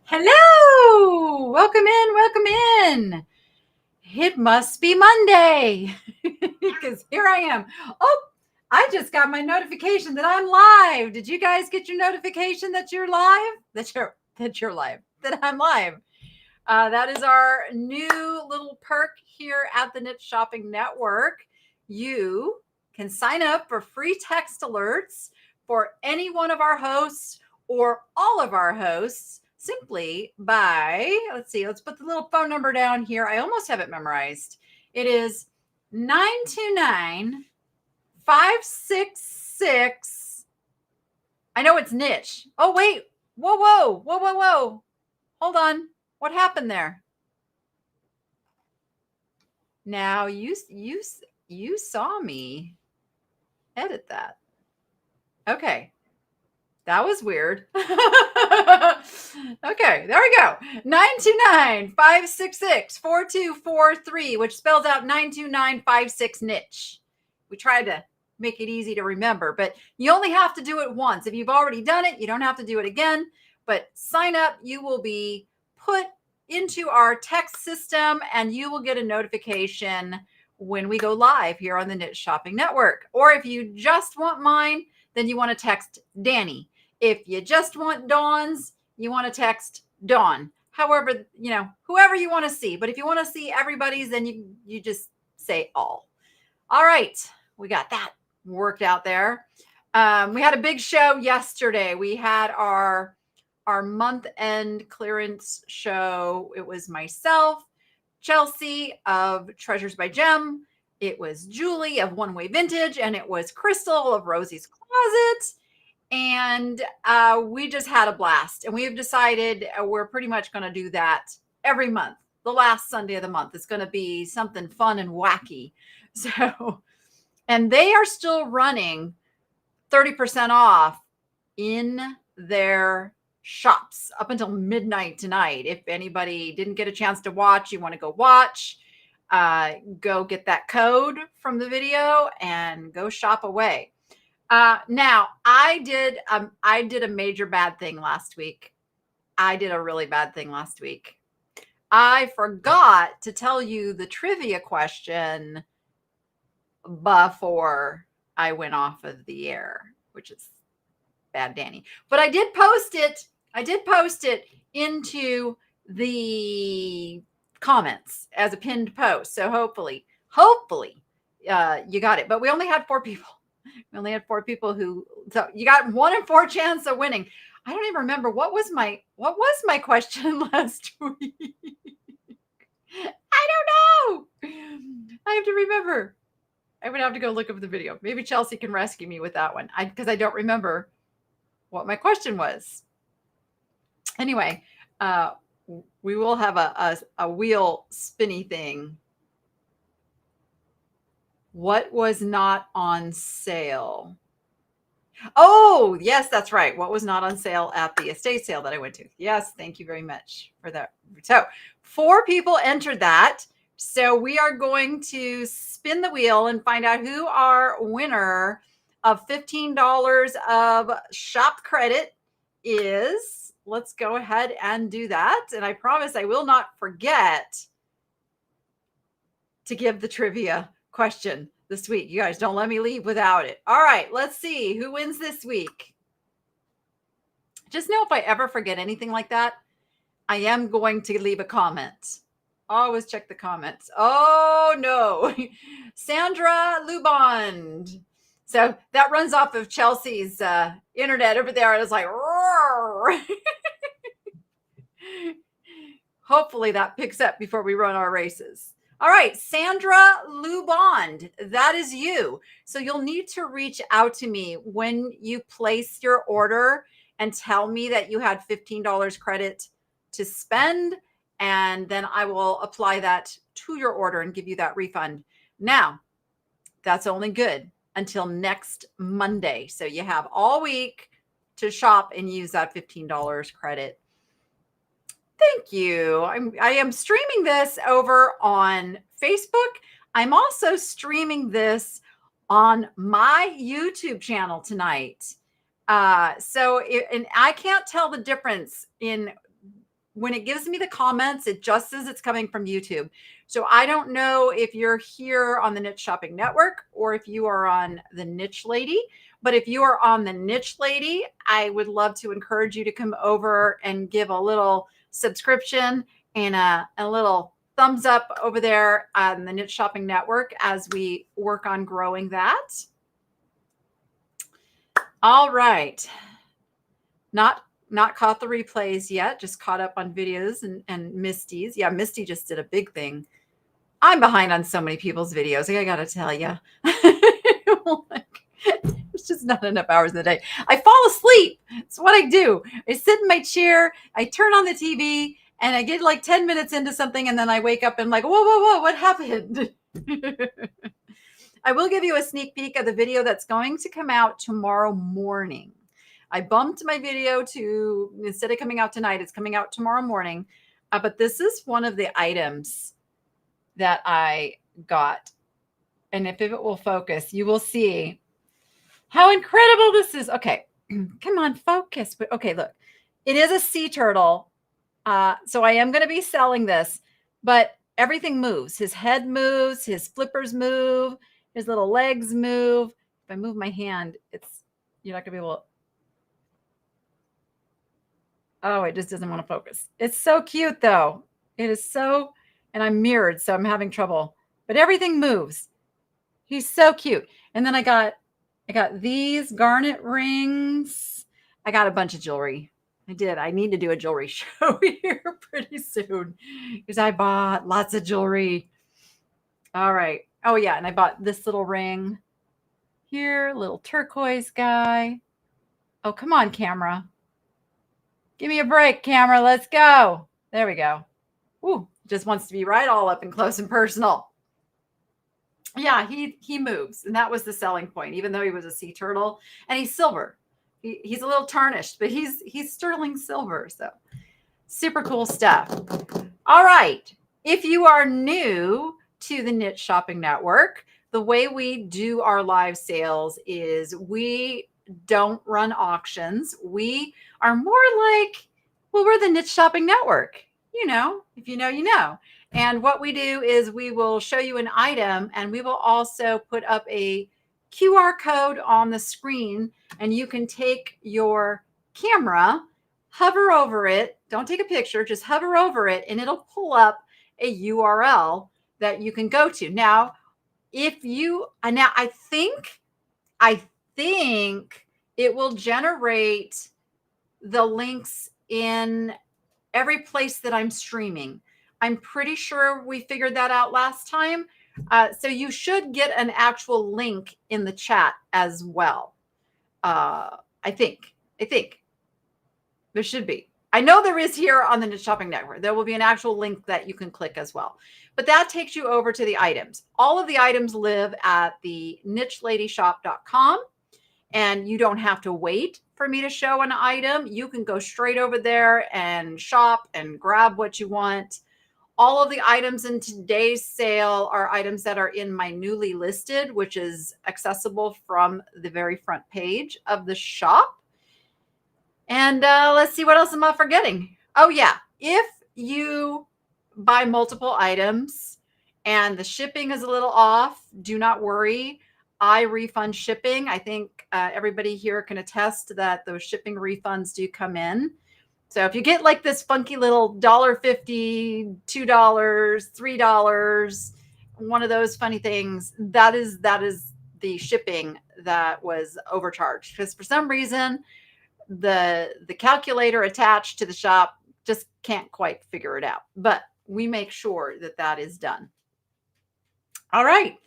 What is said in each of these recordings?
Hello! Welcome in, welcome in. It must be Monday because here I am. Oh, I just got my notification that I'm live. Did you guys get your notification that you're live? That you're live. That I'm live. That is our new little perk here at the Niche Shopping Network. You can sign up for free text alerts for any one of our hosts or all of our hosts simply by, let's put the little phone number down here. I almost have it memorized. It is 929 566. I know it's niche. Oh, wait. Whoa. Hold on. What happened there? Now you saw me edit that. Okay. That was weird. Okay, there we go. 929-566-4243, which spells out 92956 niche. We tried to make it easy to remember, but you only have to do it once. If you've already done it, you don't have to do it again. But sign up, you will be put into our text system and you will get a notification when we go live here on the Niche Shopping Network. Or if you just want mine, then you want to text Danny. If you just want Dawn's, you want to text Dawn. However, whoever you want to see. But if you want to see everybody's, then you just say all. All right, we got that worked out there. We had a big show yesterday. We had our month-end clearance show. It was myself, Chelsea of Treasures by Gem. It was Julie of One Way Vintage, and it was Crystal of Rosie's Closet. And we just had a blast. And we've decided we're pretty much going to do that every month. The last Sunday of the month is going to be something fun and wacky. So, and they are still running 30% off in their shops up until midnight tonight. If anybody didn't get a chance to watch, you want to go watch, go get that code from the video and go shop away. Now I did a major bad thing last week. I did a really bad thing last week. I forgot to tell you the trivia question before I went off of the air, which is bad, Danny. But I did post it. I did post it into the comments as a pinned post. So hopefully, you got it. But we only had 4 people. We only had 4 people so you got 1 in 4 chance of winning. I don't even remember what was my question last week. I don't know. I have to remember. I would have to go look up the video. Maybe Chelsea can rescue me with that one. Because I don't remember what my question was. Anyway, we will have a wheel spinny thing. What was not on sale? Oh, yes, that's right. What was not on sale at the estate sale that I went to? Yes, thank you very much for that. So 4 people entered that. So we are going to spin the wheel and find out who our winner of $15 of shop credit is. Let's go ahead and do that. And I promise I will not forget to give the trivia question this week. You guys don't let me leave without it. All right, let's see who wins this week. Just know if I ever forget anything like that, I am going to leave a comment. Always check the comments. Oh, no. Sandra Lubond. So that runs off of Chelsea's internet over there. It was like, roar. Hopefully that picks up before we run our races. All right, Sandra Lubond, that is you. So you'll need to reach out to me when you place your order and tell me that you had $15 credit to spend, and then I will apply that to your order and give you that refund. Now, that's only good until next Monday. So you have all week to shop and use that $15 credit. Thank you. I am streaming this over on Facebook. I'm also streaming this on my YouTube channel tonight. And I can't tell the difference in when it gives me the comments, it just says it's coming from YouTube. So I don't know if you're here on the Niche Shopping Network or if you are on the Niche Lady. But if you are on the Niche Lady, I would love to encourage you to come over and give a little subscription and a little thumbs up over there on the Niche Shopping Network as we work on growing that. All right. Not caught the replays yet, just caught up on videos and Misty's. Yeah, Misty just did a big thing. I'm behind on so many people's videos. I got to tell you. It's just not enough hours in the day. I fall asleep. It's what I do. I sit in my chair, I turn on the TV, and I get like 10 minutes into something, and then I wake up and I'm like, whoa, what happened? I will give you a sneak peek of the video that's going to come out tomorrow morning. I bumped my video to, instead of coming out tonight, it's coming out tomorrow morning. But this is one of the items that I got. And if it will focus, you will see how incredible this is. Okay, come on, focus. But okay, look, it is a sea turtle. So I am going to be selling this, but everything moves. His head moves, his flippers move, his little legs move. If I move my hand, you're not going to be able to. Oh, it just doesn't want to focus. It's so cute though. It is so, and I'm mirrored, so I'm having trouble, but everything moves. He's so cute. And then I got these garnet rings. I got a bunch of jewelry. I did. I need to do a jewelry show here pretty soon because I bought lots of jewelry. All right. Oh yeah. And I bought this little ring here, little turquoise guy. Oh, come on, camera. Give me a break, camera. Let's go. There we go. Ooh, just wants to be right all up and close and personal. Yeah, he moves. And that was the selling point, even though he was a sea turtle. And he's silver. He's a little tarnished, but he's sterling silver. So super cool stuff. All right. If you are new to the Niche Shopping Network, the way we do our live sales is we don't run auctions. We are more like, well, we're the Niche Shopping Network. You know, if you know, you know. And what we do is we will show you an item and we will also put up a QR code on the screen, and you can take your camera, hover over it. Don't take a picture, just hover over it, and it'll pull up a URL that you can go to. Now, I think it will generate the links in every place that I'm streaming. I'm pretty sure we figured that out last time. So you should get an actual link in the chat as well. I think there should be. I know there is here on the Niche Shopping Network. There will be an actual link that you can click as well. But that takes you over to the items. All of the items live at the nicheladyshop.com. And you don't have to wait for me to show an item. You can go straight over there and shop and grab what you want. All of the items in today's sale are items that are in my newly listed, which is accessible from the very front page of the shop. And let's see, what else am I forgetting? Oh yeah, if you buy multiple items and the shipping is a little off, do not worry. I refund shipping. I think everybody here can attest that those shipping refunds do come in. So if you get like this funky little $1.50, $2, $3, one of those funny things, that is the shipping that was overcharged. Because for some reason, the calculator attached to the shop just can't quite figure it out. But we make sure that that is done. All right.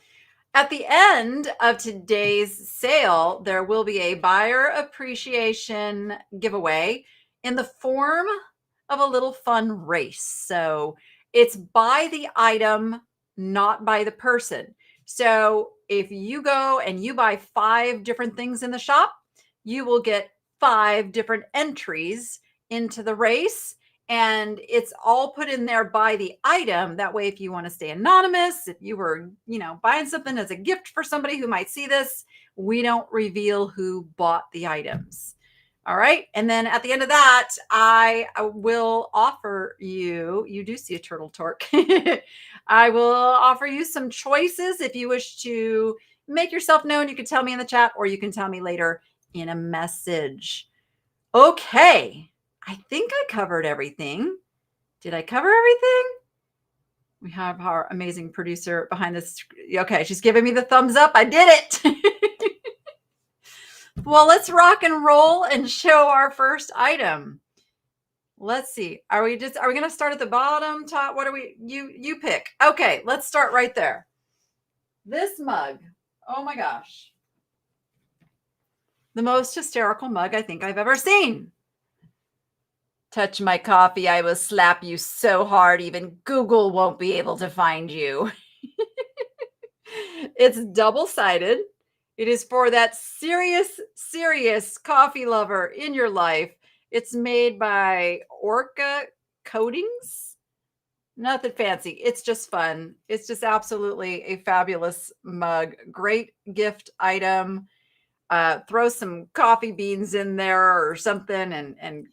At the end of today's sale, there will be a buyer appreciation giveaway in the form of a little fun race. So it's by the item, not by the person. So if you go and you buy 5 different things in the shop, you will get 5 different entries into the race. And it's all put in there by the item. That way, if you want to stay anonymous, if you were, buying something as a gift for somebody who might see this, we don't reveal who bought the items. All right. And then at the end of that, I will offer you, you do see a turtle torque. I will offer you some choices. If you wish to make yourself known, you can tell me in the chat or you can tell me later in a message. Okay. I think I covered everything. Did I cover everything? We have our amazing producer behind this. Okay. She's giving me the thumbs up. I did it. Well, let's rock and roll and show our first item. Let's see. Are we going to start at the bottom, top? What are we? You pick. Okay, let's start right there. This mug. Oh my gosh. The most hysterical mug I think I've ever seen. Touch my coffee, I will slap you so hard even Google won't be able to find you. It's double-sided. It is for that serious coffee lover in your life. It's made by Orca Coatings. Nothing fancy. It's just fun. It's just absolutely a fabulous mug. Great gift item. Throw some coffee beans in there or something, and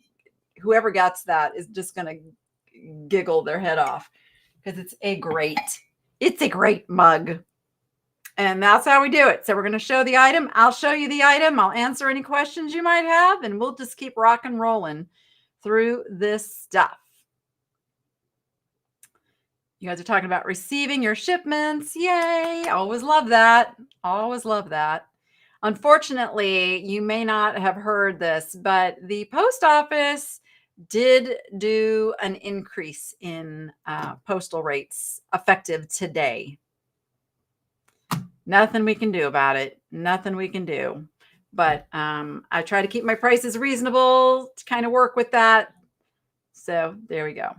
whoever gets that is just going to giggle their head off because it's a great mug. And that's how we do it. So we're going to show the item. I'll show you the item. I'll answer any questions you might have, and we'll just keep rock and rolling through this stuff. You guys are talking about receiving your shipments. Yay. Always love that. Always love that. Unfortunately, you may not have heard this, but the post office did do an increase in postal rates effective today. Nothing we can do about it. Nothing we can do. But I try to keep my prices reasonable to kind of work with that. So there we go.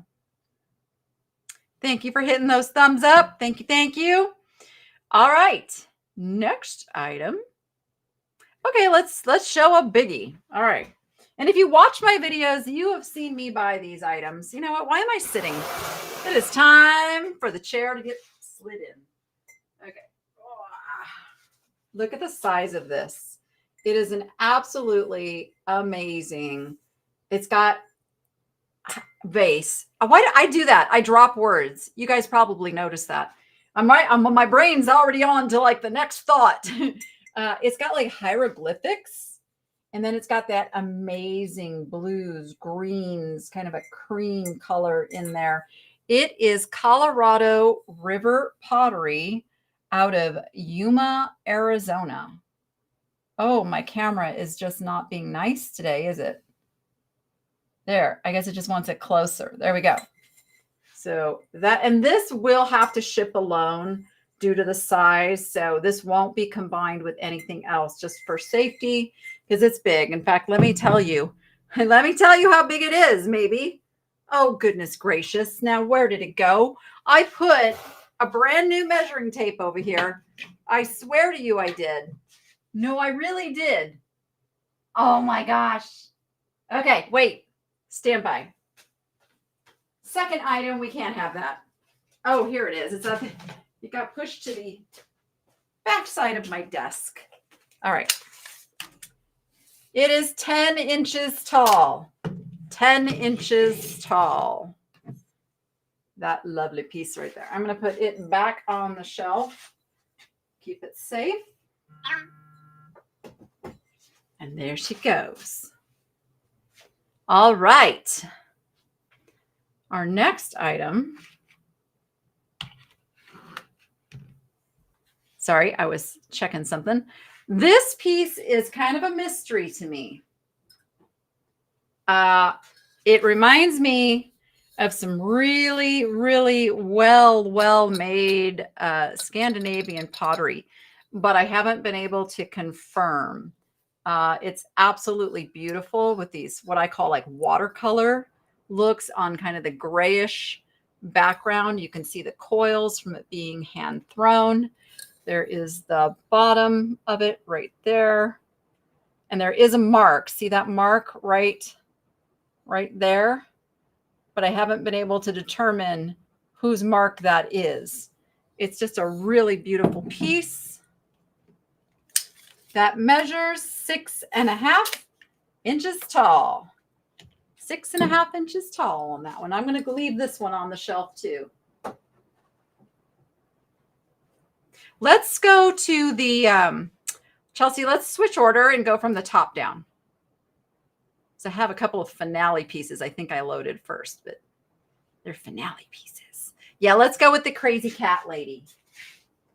Thank you for hitting those thumbs up. Thank you. Thank you. All right. Next item. Okay, let's show a biggie. All right. And if you watch my videos, you have seen me buy these items. You know what? Why am I sitting? It is time for the chair to get slid in. Okay. Look at the size of this. It is an absolutely amazing. It's got vase. Why do I do that? I drop words. You guys probably noticed that. My brain's already on to like the next thought. It's got like hieroglyphics, and then it's got that amazing blues, greens, kind of a cream color in there. It is Colorado River Pottery out of Yuma, Arizona. Oh, my camera is just not being nice today, is it? There, I guess it just wants it closer. There we go. So that, and this will have to ship alone due to the size. So this won't be combined with anything else, just for safety, because it's big. In fact, let me tell you how big it is, maybe. Oh, goodness gracious. Now, where did it go? I put a brand new measuring tape over here. I swear to you I did. No, I really did. Oh my gosh. Okay, wait. Stand by. Second item, we can't have that. Oh, here it is. It got pushed to the back side of my desk. All right. It is 10 inches tall. 10 inches tall. That lovely piece right there. I'm going to put it back on the shelf. Keep it safe. And there she goes. All right. Our next item. Sorry, I was checking something. This piece is kind of a mystery to me. It reminds me of some really, really well-made Scandinavian pottery, but I haven't been able to confirm. It's absolutely beautiful with these, what I call like watercolor looks on kind of the grayish background. You can see the coils from it being hand thrown. There is the bottom of it right there. And there is a mark. See that mark right there? But I haven't been able to determine whose mark that is. It's just a really beautiful piece that measures 6.5 inches tall. 6.5 inches tall on that one. I'm going to leave this one on the shelf too. Let's go to the, Chelsea, let's switch order and go from the top down. So I have a couple of finale pieces I think I loaded first, but they're finale pieces. Yeah, let's go with the crazy cat lady.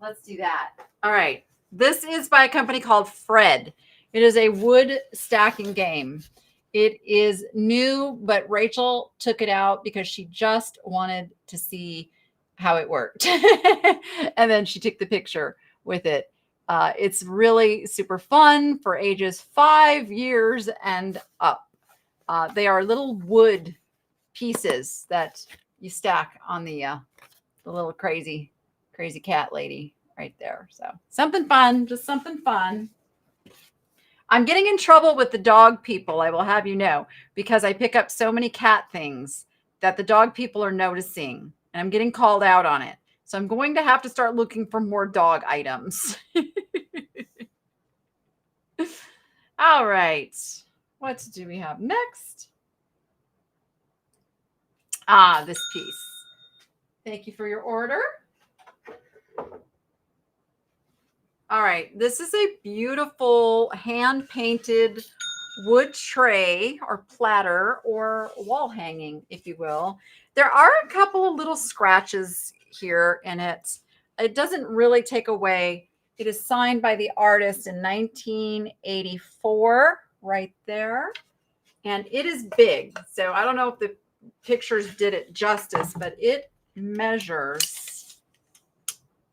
Let's do that. All right. This is by a company called Fred. It is a wood stacking game. It is new, but Rachel took it out because she just wanted to see how it worked. And then she took the picture with it. It's really super fun for ages 5 years and up. They are little wood pieces that you stack on the little crazy cat lady right there. So something fun, just something fun. I'm getting in trouble with the dog people, I will have you know, because I pick up so many cat things that the dog people are noticing, and I'm getting called out on it. So I'm going to have to start looking for more dog items. All right. What do we have next? This piece. Thank you for your order. All right. This is a beautiful hand-painted wood tray or platter or wall hanging, if you will. There are a couple of little scratches here in it. It doesn't really take away. It is signed by the artist in 1984, right there. And it is big. So I don't know if the pictures did it justice, but it measures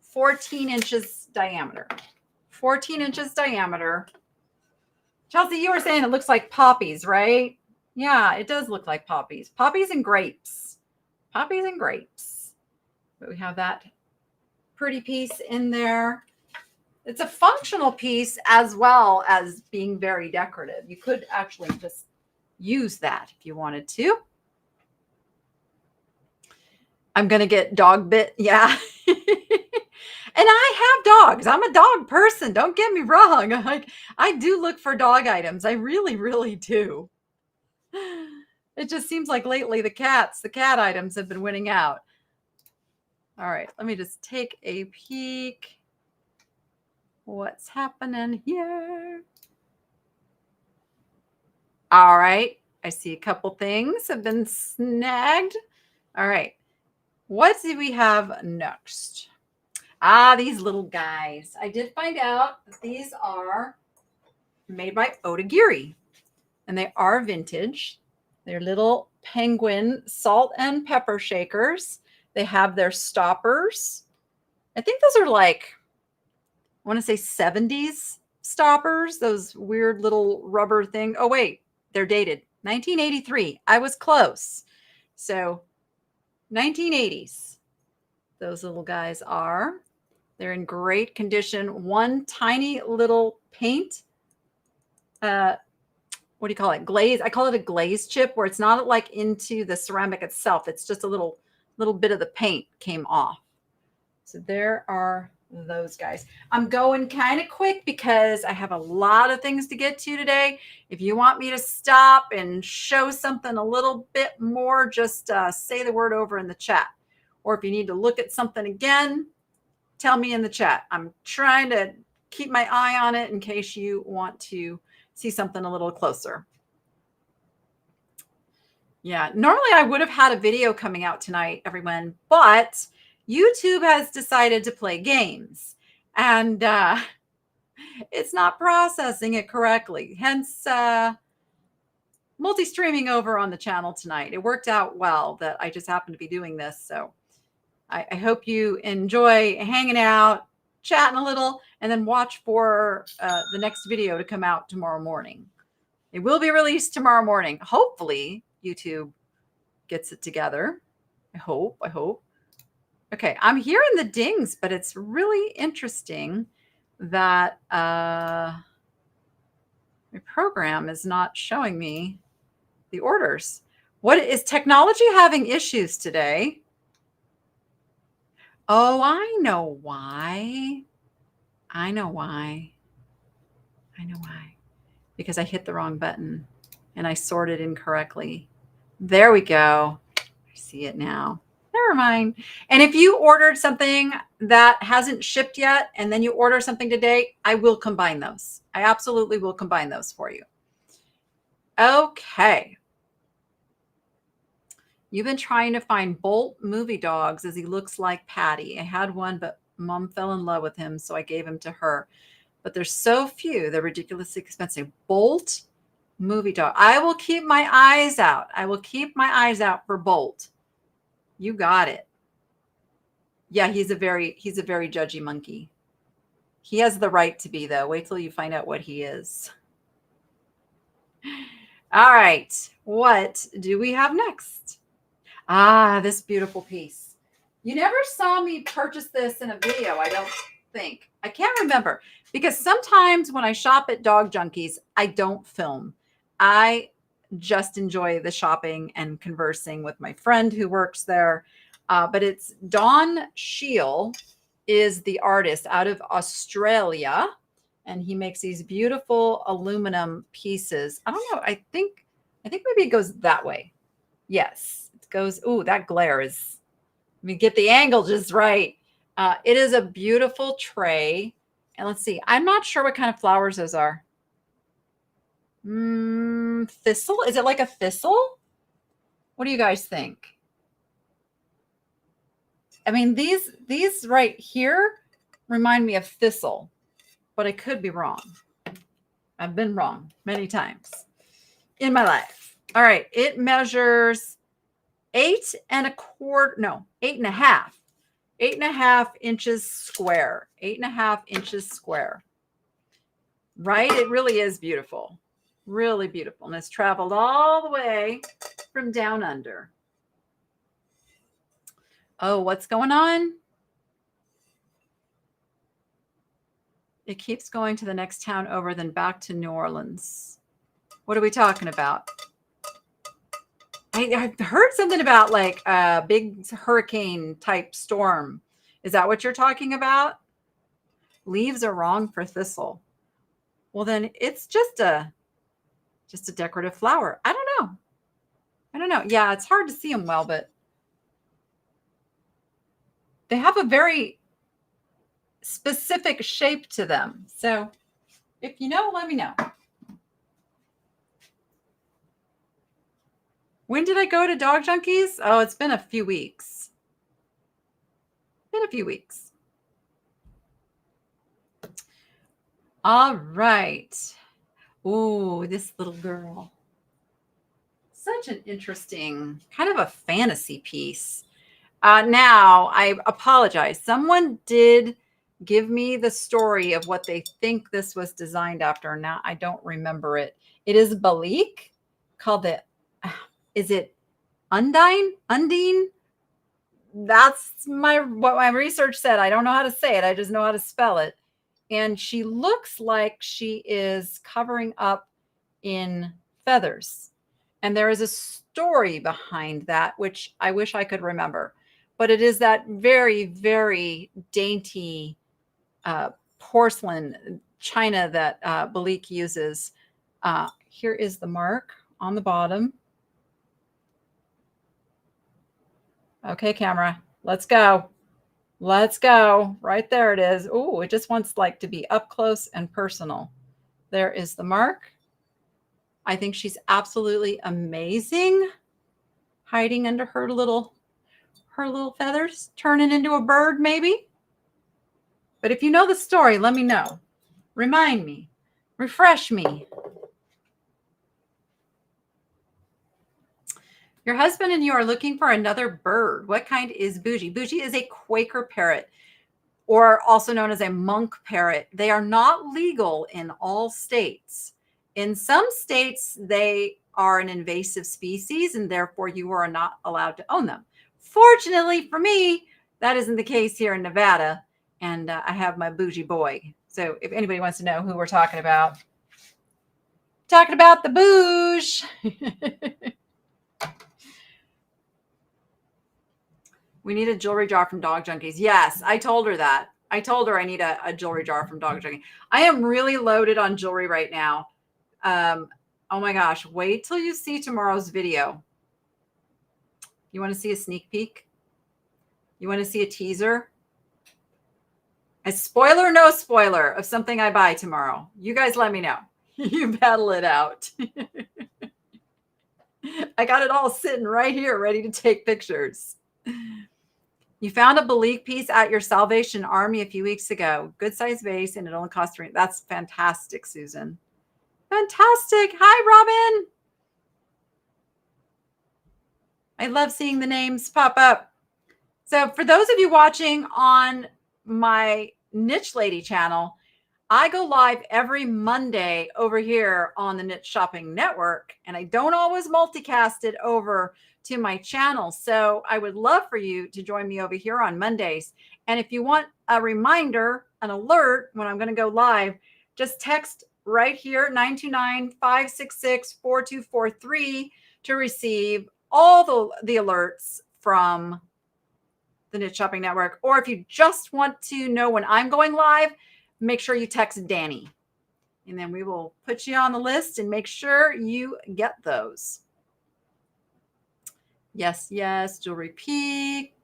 14 inches diameter. 14 inches diameter. Chelsea, you were saying it looks like poppies, right? Yeah, it does look like poppies. Poppies and grapes. Poppies and grapes. But we have that pretty piece in there. It's a functional piece as well as being very decorative. You could actually just use that if you wanted to. I'm going to get dog bit. Yeah. And I have dogs. I'm a dog person. Don't get me wrong. I do look for dog items. I really, really do. It just seems like lately the cat items have been winning out. All right. Let me just take a peek. What's happening here? All right. I see a couple things have been snagged. All right. What do we have next? These little guys. I did find out that these are made by Odagiri, and they are vintage. They're little penguin salt and pepper shakers. They have their stoppers. I think those are like, I want to say 70s stoppers, those weird little rubber thing. Oh, wait, they're dated 1983. I was close. So 1980s, those little guys are. They're in great condition. One tiny little paint, what do you call it? Glaze. I call it a glaze chip, where it's not like into the ceramic itself. It's just a little bit of the paint came off. So there are those guys. I'm going kind of quick because I have a lot of things to get to today. If you want me to stop and show something a little bit more, just say the word over in the chat. Or if you need to look at something again, tell me in the chat. I'm trying to keep my eye on it in case you want to see something a little closer. Yeah, normally I would have had a video coming out tonight, everyone, but YouTube has decided to play games, and it's not processing it correctly. Hence, multi-streaming over on the channel tonight. It worked out well that I just happened to be doing this. So I hope you enjoy hanging out, chatting a little, and then watch for the next video to come out tomorrow morning. It will be released tomorrow morning. Hopefully, YouTube gets it together. I hope. Okay, I'm hearing the dings, but it's really interesting that my program is not showing me the orders. What is technology having issues today? Oh, I know why. Because I hit the wrong button. and I sorted incorrectly. There we go. I see it now. Never mind. And if you ordered something that hasn't shipped yet, and then you order something today, I will combine those. I absolutely will combine those for you. Okay. You've been trying to find Bolt movie dogs as he looks like Patty. I had one, but Mom fell in love with him, so I gave him to her. But there's so few. They're ridiculously expensive. Bolt movie dog. I will keep my eyes out. I will keep my eyes out for Bolt. You got it. Yeah, he's a very judgy monkey. He has the right to be, though. Wait till you find out what he is. All right. What do we have next? Ah, this beautiful piece. You never saw me purchase this in a video, I don't think. I can't remember, because sometimes when I shop at Dog Junkies, I don't film. I just enjoy the shopping and conversing with my friend who works there. But it's Don Scheel is the artist out of Australia, and he makes these beautiful aluminum pieces. I don't know. I think maybe it goes that way. Yes, it goes. Ooh, that glare is. Let me get the angle just right. It is a beautiful tray. And let's see. I'm not sure what kind of flowers those are. Thistle? Is it like a thistle? What do you guys think? I mean, these right here remind me of thistle, but I could be wrong. I've been wrong many times in my life. All right. It measures 8.5 inches square. 8.5 inches square. Right? It really is beautiful. Really beautiful. And it's traveled all the way from down under. Oh, what's going on? It keeps going to the next town over, then back to New Orleans. What are we talking about? I've heard something about like a big hurricane type storm. Is that what you're talking about? Leaves are wrong for thistle. Well, then it's just a decorative flower. I don't know. Yeah, it's hard to see them well, but they have a very specific shape to them. So if you know, let me know. When did I go to Dog Junkies? Oh, it's been a few weeks. All right. Ooh, this little girl. Such an interesting, kind of a fantasy piece. Now, I apologize. Someone did give me the story of what they think this was designed after. Now, I don't remember it. It is Balik, called the, is it Undine? That's what my research said. I don't know how to say it. I just know how to spell it. And she looks like she is covering up in feathers. And there is a story behind that, which I wish I could remember. But it is that very, very dainty porcelain china that Balik uses. Here is the mark on the bottom. Okay, camera, let's go. Let's go. Right there it is. Oh, it just wants like to be up close and personal. There is the mark. I think she's absolutely amazing. Hiding under her little feathers, turning into a bird maybe. But if you know the story, let me know. Remind me. Refresh me. Your husband and you are looking for another bird. What kind is Bougie? Bougie is a Quaker parrot, or also known as a monk parrot. They are not legal in all states. In some states, they are an invasive species, and therefore you are not allowed to own them. Fortunately for me, that isn't the case here in Nevada, and I have my Bougie boy. So if anybody wants to know who we're talking about the Bouge. We need a jewelry jar from Dog Junkies. Yes, I told her that. I told her I need a jewelry jar from Dog Junkies. I am really loaded on jewelry right now. Oh my gosh, wait till you see tomorrow's video. You want to see a sneak peek? You want to see a teaser? A spoiler, no spoiler of something I buy tomorrow. You guys let me know. You battle it out. I got it all sitting right here, ready to take pictures. You found a Belique piece at your Salvation Army a few weeks ago. Good size vase, and it only cost $3. That's fantastic, Susan. Fantastic. Hi, Robin. I love seeing the names pop up. So for those of you watching on my Niche Lady channel, I go live every Monday over here on the Niche Shopping Network, and I don't always multicast it over to my channel. So I would love for you to join me over here on Mondays. And if you want a reminder, an alert when I'm going to go live, just text right here, 929-566-4243 to receive all the alerts from the Niche Shopping Network. Or if you just want to know when I'm going live, make sure you text Danny, and then we will put you on the list and make sure you get those. Yes, yes, jewelry peek.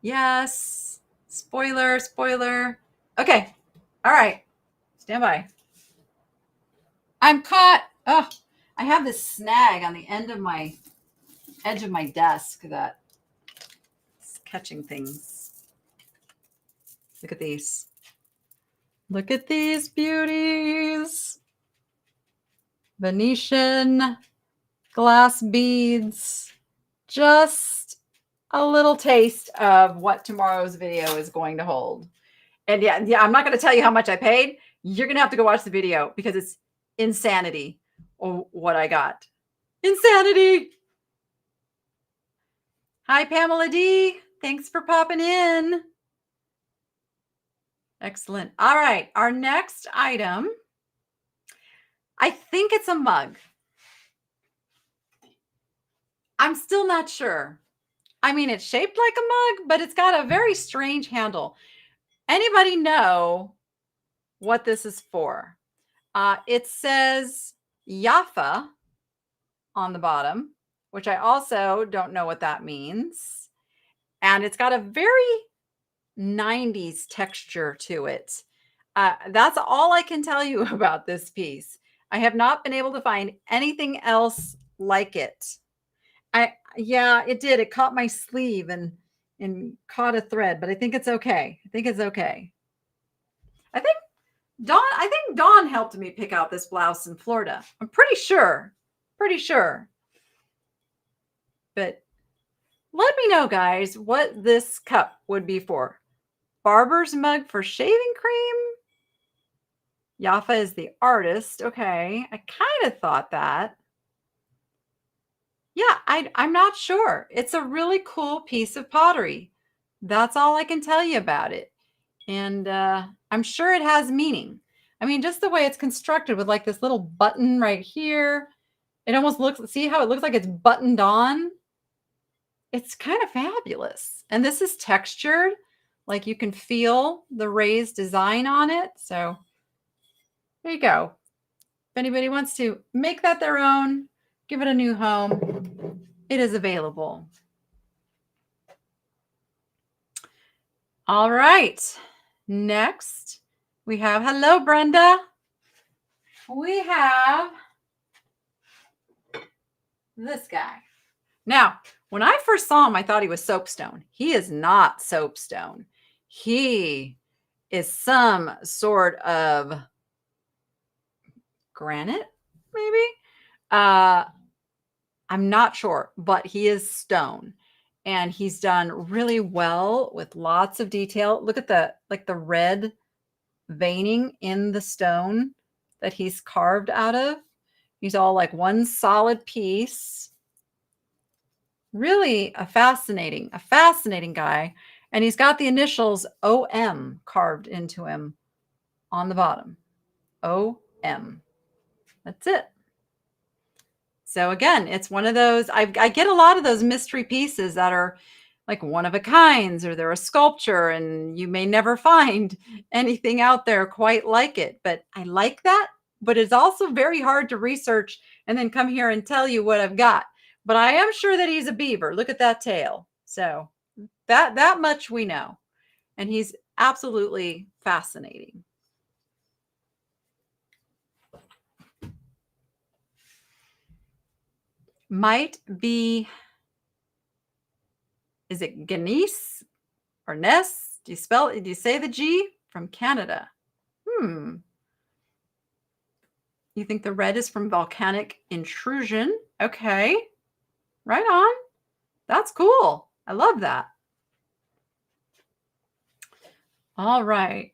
Yes, spoiler, spoiler. Okay, all right, stand by. I'm caught. Oh, I have this snag on the edge of my desk that is catching things. Look at these. Look at these beauties. Venetian glass beads. Just a little taste of what tomorrow's video is going to hold. And yeah, I'm not going to tell you how much I paid. You're going to have to go watch the video because it's insanity what I got. Insanity. Hi, Pamela D. Thanks for popping in. Excellent. All right. Our next item, I think it's a mug. I'm still not sure. I mean, it's shaped like a mug, but it's got a very strange handle. Anybody know what this is for? It says Jaffa on the bottom, which I also don't know what that means. And it's got a very 90s texture to it. That's all I can tell you about this piece. I have not been able to find anything else like it. Yeah, it did. It caught my sleeve and caught a thread, but I think it's okay. I think it's okay. I think Dawn helped me pick out this blouse in Florida. I'm pretty sure. Pretty sure. But let me know, guys, what this cup would be for. Barber's mug for shaving cream. Jaffa is the artist. Okay. I kind of thought that. Yeah, I'm not sure. It's a really cool piece of pottery. That's all I can tell you about it. And I'm sure it has meaning. I mean, just the way it's constructed with like this little button right here. It almost looks, see how it looks like it's buttoned on? It's kind of fabulous. And this is textured. Like you can feel the raised design on it. So there you go. If anybody wants to make that their own, give it a new home, it is available. All right. Next, we have, hello, Brenda. We have this guy. Now, when I first saw him, I thought he was soapstone. He is not soapstone. He is some sort of granite, maybe. I'm not sure, but he is stone, and he's done really well with lots of detail. Look at the red veining in the stone that he's carved out of. He's all like one solid piece. Really a fascinating guy. And he's got the initials OM carved into him on the bottom. OM. That's it. So again, it's one of those, I get a lot of those mystery pieces that are like one of a kinds, or they're a sculpture and you may never find anything out there quite like it. But I like that but it's also very hard to research and then come here and tell you what I've got. But I am sure that he's a beaver. Look at that tail. So that much we know. And he's absolutely fascinating. Might be, is it Ganese or Ness? Do you say the G? From Canada? You think the red is from volcanic intrusion? Okay. Right on. That's cool. I love that. All right.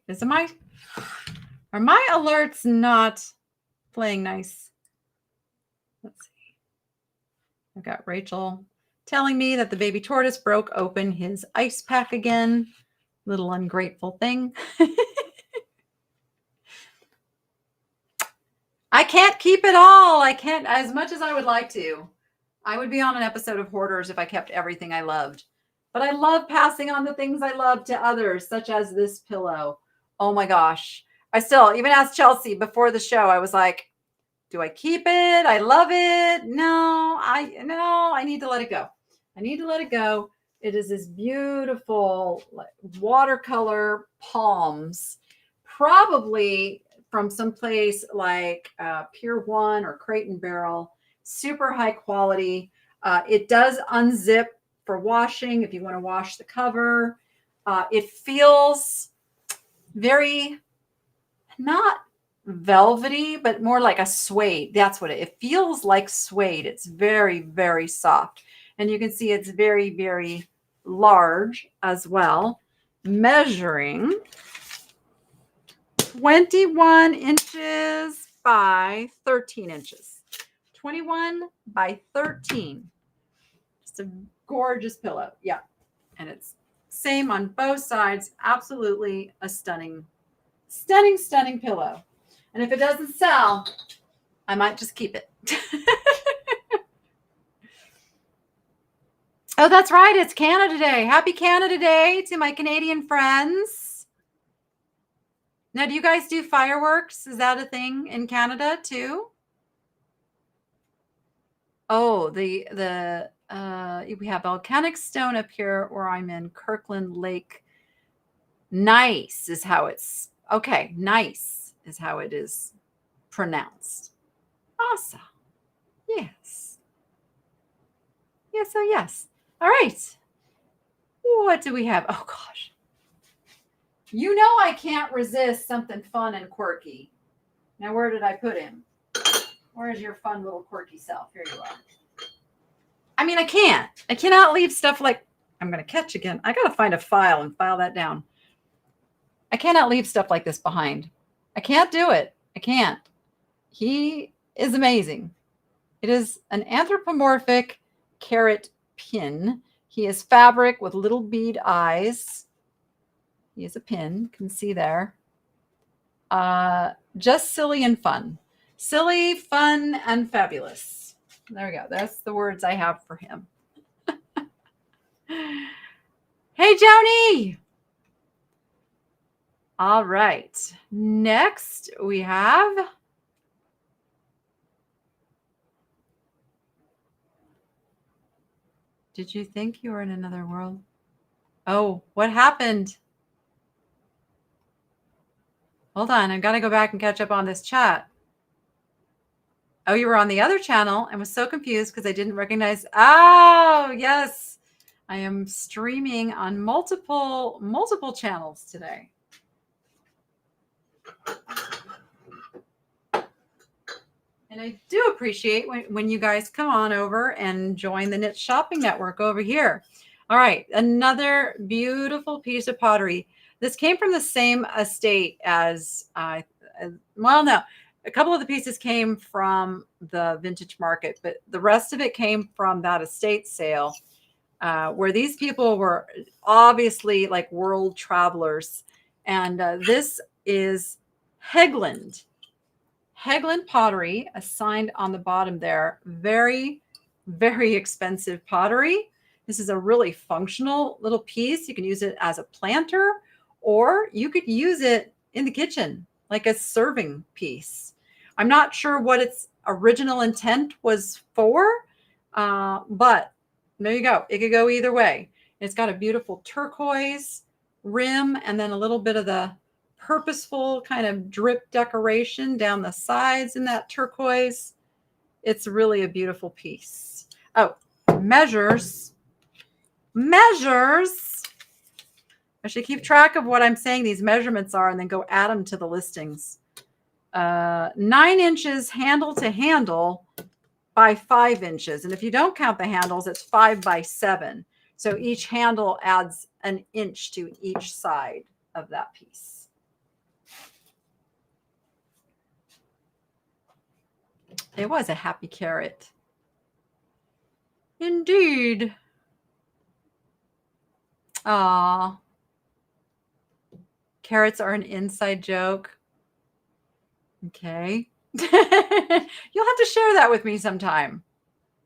Are my alerts not playing nice? Let's see. I've got Rachel telling me that the baby tortoise broke open his ice pack again. Little ungrateful thing. I can't keep it all. I can't, as much as I would like to. I would be on an episode of Hoarders if I kept everything I loved. But I love passing on the things I love to others, such as this pillow. Oh my gosh. I still, even asked Chelsea before the show, I was like, do I keep it? I love it. No, I need to let it go. I need to let it go. It is this beautiful watercolor palms, probably from someplace like Pier 1 or Crate and Barrel. Super high quality. It does unzip for washing if you want to wash the cover. It feels very, not velvety, but more like a suede. That's what it feels like, suede. It's very, very soft. And you can see it's very, very large as well, measuring 21 inches by 13 inches. 21 by 13. Just a gorgeous pillow. Yeah. And it's same on both sides. Absolutely a stunning, stunning, stunning pillow. And if it doesn't sell, I might just keep it. Oh, that's right. It's Canada Day. Happy Canada Day to my Canadian friends. Now, do you guys do fireworks? Is that a thing in Canada too? Oh, we have volcanic stone up here where I'm in Kirkland Lake. Nice is how it's, okay, nice is how it is pronounced. Awesome. Yes. Yes, oh yes. All right. What do we have? Oh gosh. You know I can't resist something fun and quirky. Now, where did I put him? Where's your fun little quirky self? Here you are. I mean, I can't. I cannot leave stuff like, I'm going to catch again. I got to find a file and file that down. I cannot leave stuff like this behind. I can't do it. I can't. He is amazing. It is an anthropomorphic carrot pin. He is fabric with little bead eyes. He is a pin. You can see there. Just silly and fun. Silly, fun, and fabulous. There we go. That's the words I have for him. Hey, Joni. All right. Next, we have... Did you think you were in another world? Oh, what happened? Hold on. I've got to go back and catch up on this chat. Oh, you were on the other channel and was so confused because I didn't recognize. Oh, yes. I am streaming on multiple channels today. And I do appreciate when you guys come on over and join the Knit Shopping Network over here. All right. Another beautiful piece of pottery. This came from the same estate as, well, no. A couple of the pieces came from the vintage market, but the rest of it came from that estate sale where these people were obviously like world travelers. And this is Hegland pottery assigned on the bottom there. Very, very expensive pottery. This is a really functional little piece. You can use it as a planter, or you could use it in the kitchen like a serving piece. I'm not sure what its original intent was for, but there you go. It could go either way. It's got a beautiful turquoise rim and then a little bit of the purposeful kind of drip decoration down the sides in that turquoise. It's really a beautiful piece. Oh, measures. Measures. I should keep track of what I'm saying these measurements are and then go add them to the listings. 9 inches handle to handle by 5 inches. And if you don't count the handles, it's 5 by 7. So each handle adds an inch to each side of that piece. It was a happy carrot. Indeed. Aw. Carrots are an inside joke. Okay. You'll have to share that with me sometime.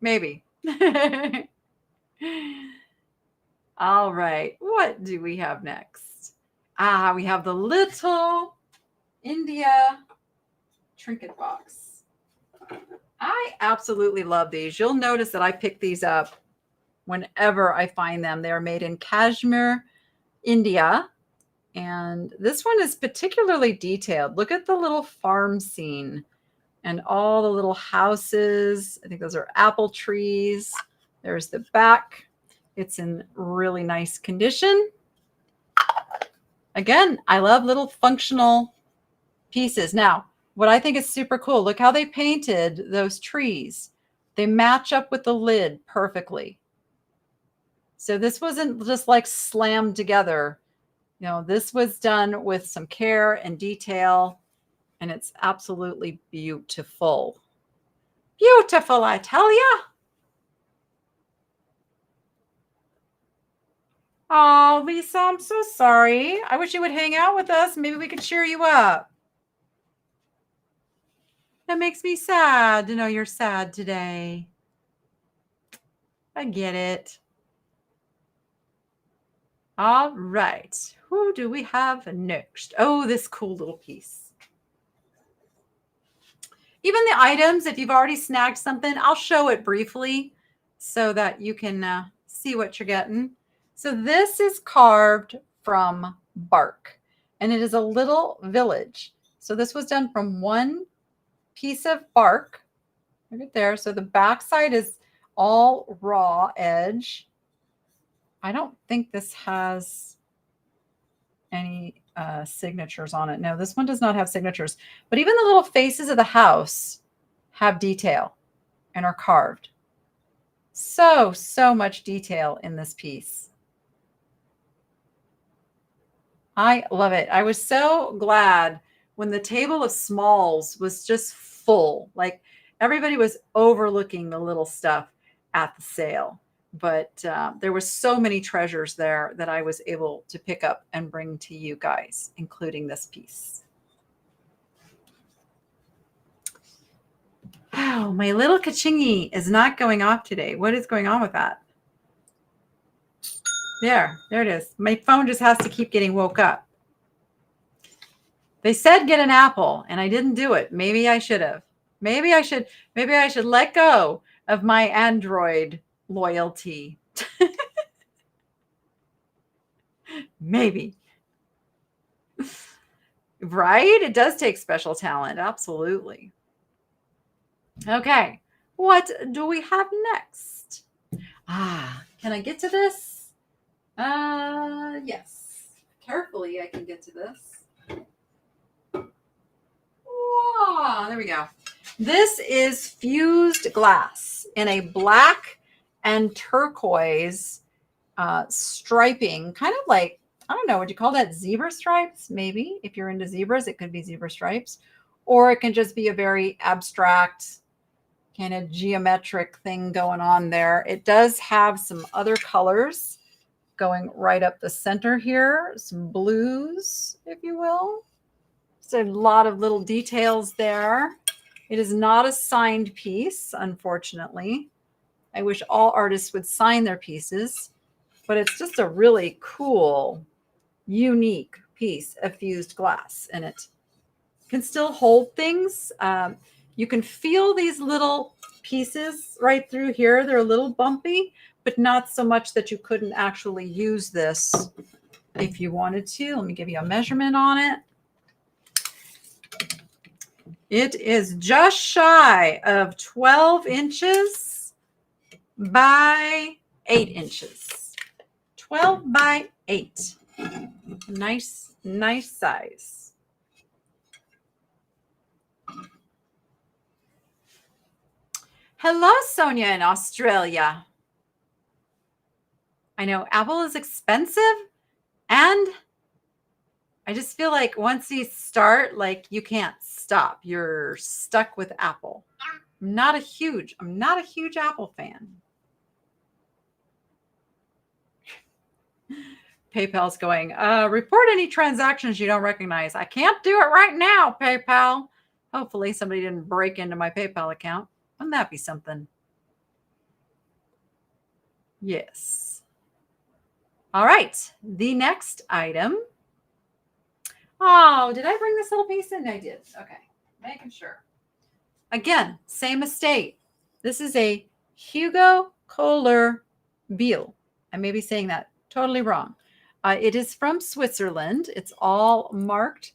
Maybe. All right. What do we have next? We have the little India trinket box. I absolutely love these. You'll notice that I pick these up whenever I find them. They're made in Kashmir, India. And this one is particularly detailed. Look at the little farm scene and all the little houses. I think those are apple trees. There's the back. It's in really nice condition. Again, I love little functional pieces. Now, what I think is super cool, look how they painted those trees. They match up with the lid perfectly. So this wasn't just like slammed together. You know, this was done with some care and detail, and it's absolutely beautiful. Beautiful, I tell ya. Oh, Lisa, I'm so sorry. I wish you would hang out with us. Maybe we could cheer you up. That makes me sad to know you're sad today. I get it. All right. Who do we have next? Oh, this cool little piece. Even the items, if you've already snagged something, I'll show it briefly so that you can see what you're getting. So this is carved from bark, and it is a little village. So this was done from one piece of bark. Look at there. So the backside is all raw edge. I don't think this has any signatures on it. No, this one does not have signatures. But even the little faces of the house have detail and are carved. So much detail in this piece. I love it. I was so glad when the table of smalls was just full. Like everybody was overlooking the little stuff at the sale. But there were so many treasures there that I was able to pick up and bring to you guys, including this piece. Wow, my little kachingi is not going off today. What is going on with that? There it is. My phone just has to keep getting woke up. They said get an apple, and I didn't do it. Maybe I should have. Maybe I should let go of my Android loyalty. Maybe. Right? It does take special talent. Absolutely. Okay. What do we have next? Can I get to this? Yes. Carefully, I can get to this. Wow, there we go. This is fused glass in a black and turquoise striping, kind of like, I don't know, would you call that zebra stripes? Maybe if you're into zebras, it could be zebra stripes, or it can just be a very abstract kind of geometric thing going on there. It does have some other colors going right up the center here, some blues, if you will. So a lot of little details there. It is not a signed piece, unfortunately. I wish all artists would sign their pieces, but it's just a really cool, unique piece of fused glass, and it can still hold things. You can feel these little pieces right through here. They're a little bumpy, but not so much that you couldn't actually use this if you wanted to. Let me give you a measurement on it. It is just shy of 12 inches by 8 inches. 12 by 8. Nice, nice size. Hello, Sonia in Australia. I know Apple is expensive, and I just feel like once you start, like you can't stop. You're stuck with Apple. I'm not a huge Apple fan. PayPal's going, report any transactions you don't recognize. I can't do it right now, PayPal. Hopefully somebody didn't break into my PayPal account. Wouldn't that be something? Yes. All right. The next item. Oh, did I bring this little piece in? I did. Okay. Making sure. Again, same estate. This is a Hugo Kohler Biel. I may be saying that totally wrong. It is from Switzerland. It's all marked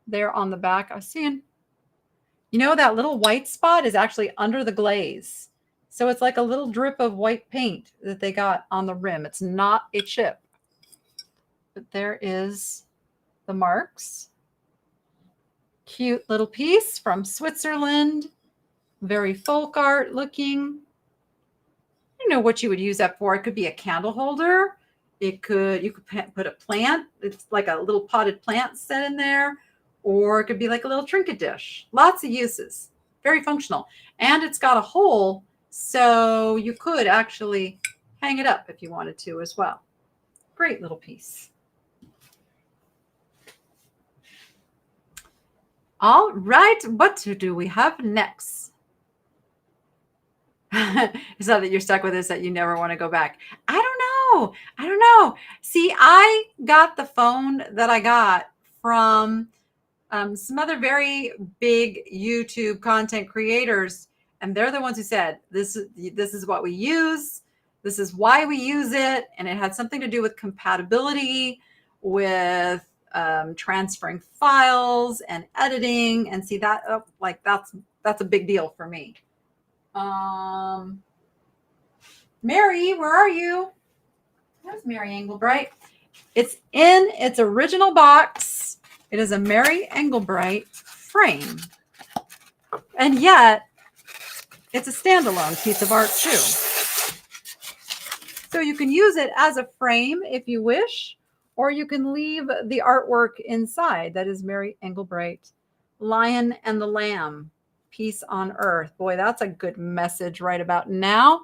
there on the back. I was seeing, that little white spot is actually under the glaze. So it's like a little drip of white paint that they got on the rim. It's not a chip. But there is the marks. Cute little piece from Switzerland. Very folk art looking. I don't know what you would use that for. It could be a candle holder. You could put a plant. It's like a little potted plant set in there. Or it could be like a little trinket dish. Lots of uses. Very functional. And it's got a hole, so you could actually hang it up if you wanted to as well. Great little piece. All right, what do we have next? It's not that you're stuck with this, that you never want to go back. I don't know. See, I got the phone that I got from some other very big YouTube content creators, and they're the ones who said, this is what we use. This is why we use it. And it had something to do with compatibility with transferring files and editing, and see that that's a big deal for me. Mary, where are you? There's Mary Engelbright. It's in its original box. It is a Mary Engelbright frame, and yet it's a standalone piece of art too. So you can use it as a frame if you wish, or you can leave the artwork inside. That is Mary Engelbright, Lion and the Lamb, Peace on Earth. Boy, that's a good message right about now.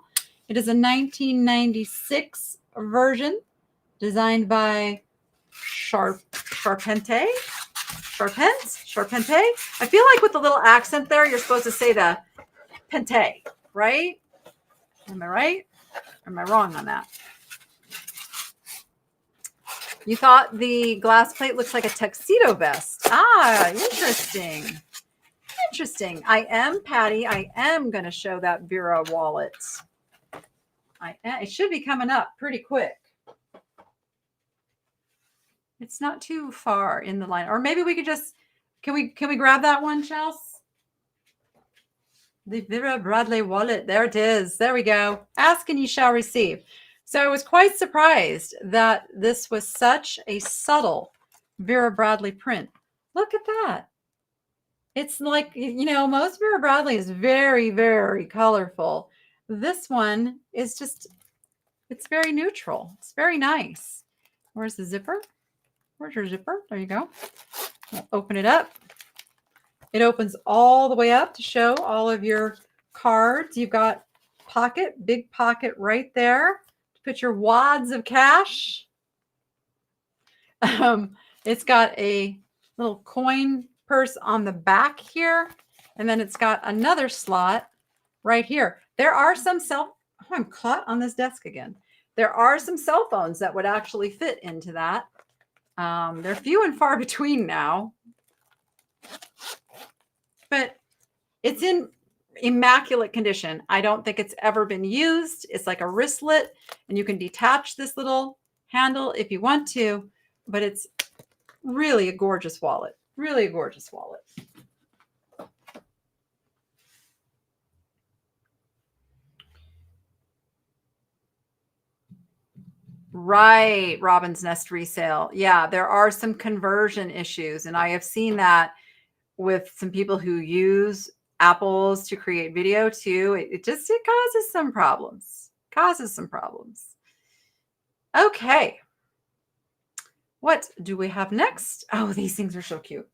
It is a 1996 version designed by Charpente. I feel like with the little accent there, you're supposed to say the Pente, right? Am I right? Or am I wrong on that? You thought the glass plate looks like a tuxedo vest. Ah, interesting. Interesting. I am Patty. I am going to show that Vera wallet. It should be coming up pretty quick. It's not too far in the line. Or maybe we could just, can we grab that one, Chelsea? The Vera Bradley wallet. There it is. There we go. Ask and you shall receive. So I was quite surprised that this was such a subtle Vera Bradley print. Look at that. It's like, most Vera Bradley is very, very colorful. This one is just, it's very neutral. It's very nice. Where's the zipper? Where's your zipper? There you go. I'll open it up. It opens all the way up to show all of your cards. You've got big pocket right there to put your wads of cash. It's got a little coin purse on the back here, and then it's got another slot right here. There are some I'm caught on this desk again. There are some cell phones that would actually fit into that. They're few and far between now. But it's in immaculate condition. I don't think it's ever been used. It's like a wristlet, and you can detach this little handle if you want to, but it's really a gorgeous wallet. Really a gorgeous wallet. Right, Robin's Nest resale. Yeah, there are some conversion issues, and I have seen that with some people who use apples to create video too. It causes some problems. Causes some problems. Okay. What do we have next? Oh, these things are so cute.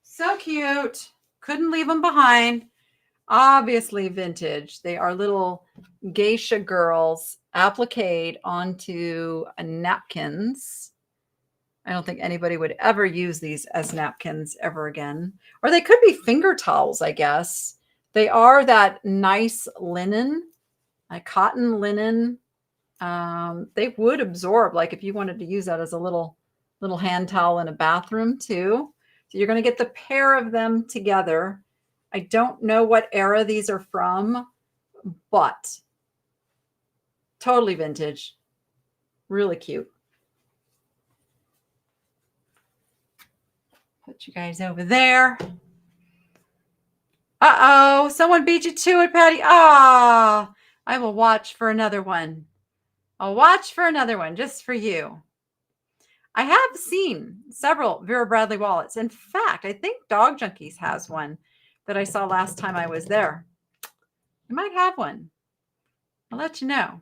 So cute. Couldn't leave them behind. Obviously vintage. They are little geisha girls appliqued onto napkins. I don't think anybody would ever use these as napkins ever again. Or they could be finger towels, I guess. They are that nice linen, a cotton linen. They would absorb, like if you wanted to use that as a little hand towel in a bathroom too. So you're going to get the pair of them together. I don't know what era these are from, but totally vintage. Really cute. Put you guys over there. Uh-oh, someone beat you to it, Patty. Ah, I will watch for another one. I'll watch for another one just for you. I have seen several Vera Bradley wallets. In fact, I think Dog Junkies has one that I saw last time I was there. I might have one. I'll let you know.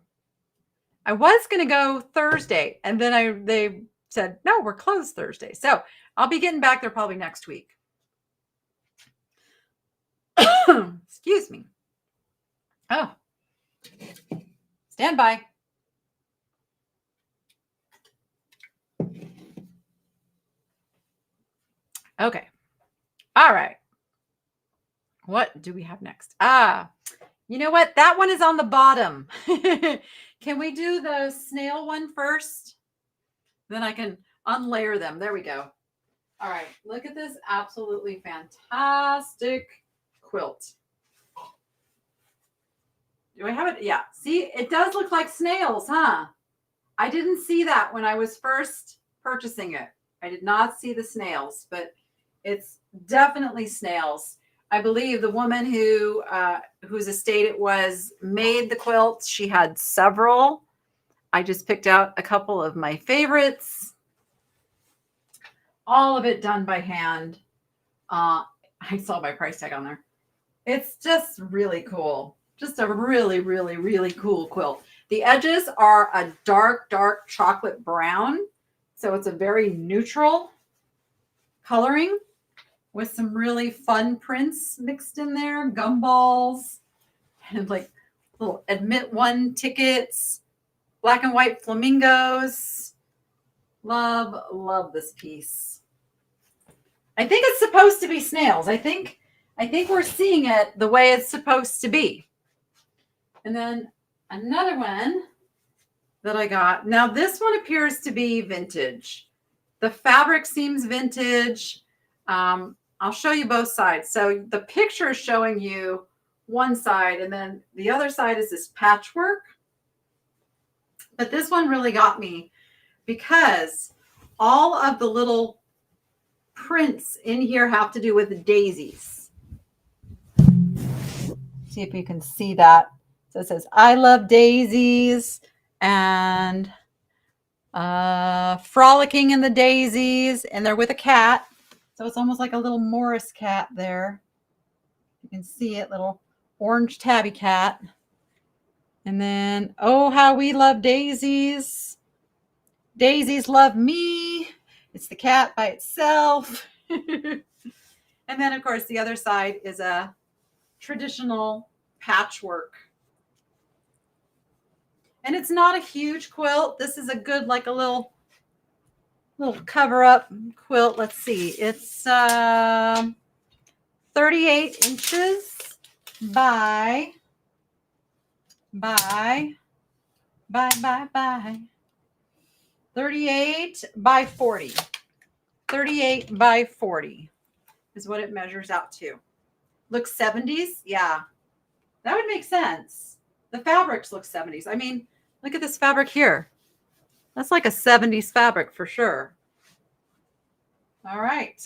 I was going to go Thursday, and then they said, no, we're closed Thursday. So I'll be getting back there probably next week. Excuse me. Oh, stand by. Okay. All right. What do we have next? You know what? That one is on the bottom. Can we do the snail one first? Then I can unlayer them. There we go. All right. Look at this absolutely fantastic quilt. Do I have it? Yeah. See, it does look like snails, huh? I didn't see that when I was first purchasing it. I did not see the snails, but it's definitely snails. I believe the woman whose estate it was made the quilt. She had several. I just picked out a couple of my favorites. All of it done by hand. I saw my price tag on there. It's just really cool. Just a really, really, really cool quilt. The edges are a dark, dark chocolate brown. So it's a very neutral coloring with some really fun prints mixed in there. Gumballs and like little admit one tickets, black and white flamingos. Love, love this piece. I think it's supposed to be snails. I think we're seeing it the way it's supposed to be. And then another one that I got. Now this one appears to be vintage. The fabric seems vintage. I'll show you both sides. So the picture is showing you one side, and then the other side is this patchwork. But this one really got me because all of the little prints in here have to do with daisies. See if you can see that. So it says, I love daisies and frolicking in the daisies, and they're with a cat. So it's almost like a little Morris cat there. You can see it, little orange tabby cat. And then, oh, how we love daisies. Daisies love me. It's the cat by itself. And then, of course, the other side is a traditional patchwork. And it's not a huge quilt. This is a good, like a little cover-up quilt. Let's see. It's 38 inches by 38 by 40. 38 by 40 is what it measures out to. Looks 70s? Yeah, that would make sense. The fabrics look 70s. I mean, look at this fabric here. That's like a 70s fabric for sure. All right.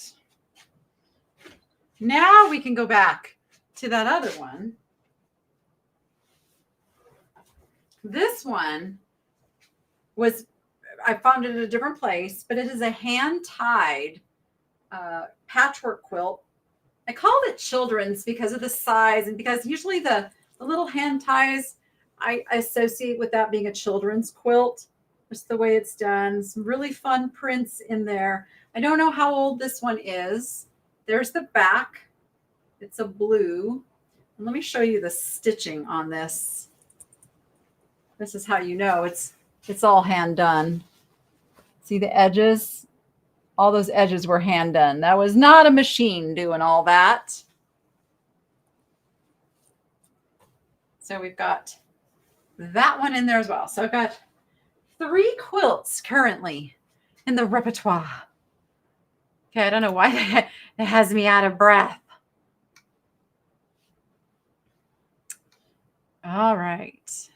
Now we can go back to that other one. This one was, I found it at a different place, but it is a hand-tied patchwork quilt. I called it children's because of the size and because usually the little hand ties I associate with that being a children's quilt. Just the way it's done. Some really fun prints in there. I don't know how old this one is. There's the back. It's a blue. And let me show you the stitching on this. This is how you know it's all hand done. See the edges? All those edges were hand done. That was not a machine doing all that. So we've got that one in there as well. So I've got 3 quilts currently in the repertoire. Okay, I don't know why that has me out of breath. All right.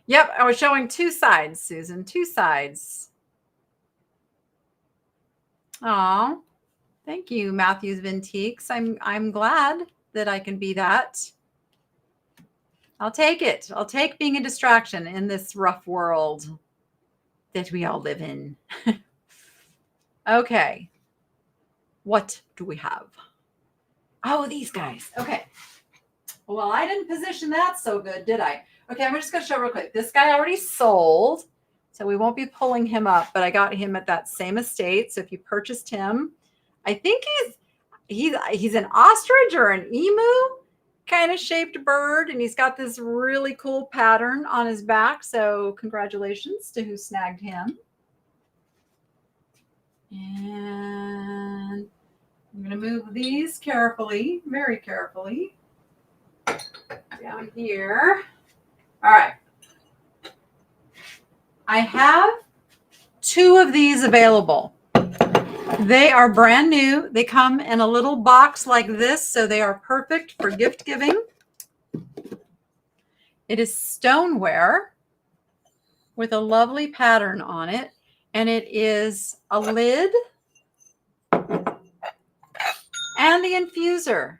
Yep, I was showing 2 sides, Susan, 2 sides. Oh, thank you, Matthews Vintiques. I'm glad that I can be that. I'll take it. I'll take being a distraction in this rough world that we all live in. Okay. What do we have? Oh, these guys. Okay. Well, I didn't position that so good, did I? Okay, I'm just going to show real quick. This guy already sold, so we won't be pulling him up, but I got him at that same estate. So if you purchased him, I think he's an ostrich or an emu kind of shaped bird, and he's got this really cool pattern on his back. So congratulations to who snagged him. And I'm going to move these carefully, very carefully, down here. All right. I have 2 of these available. They are brand new. They come in a little box like this, so they are perfect for gift giving. It is stoneware with a lovely pattern on it, and it is a lid and the infuser.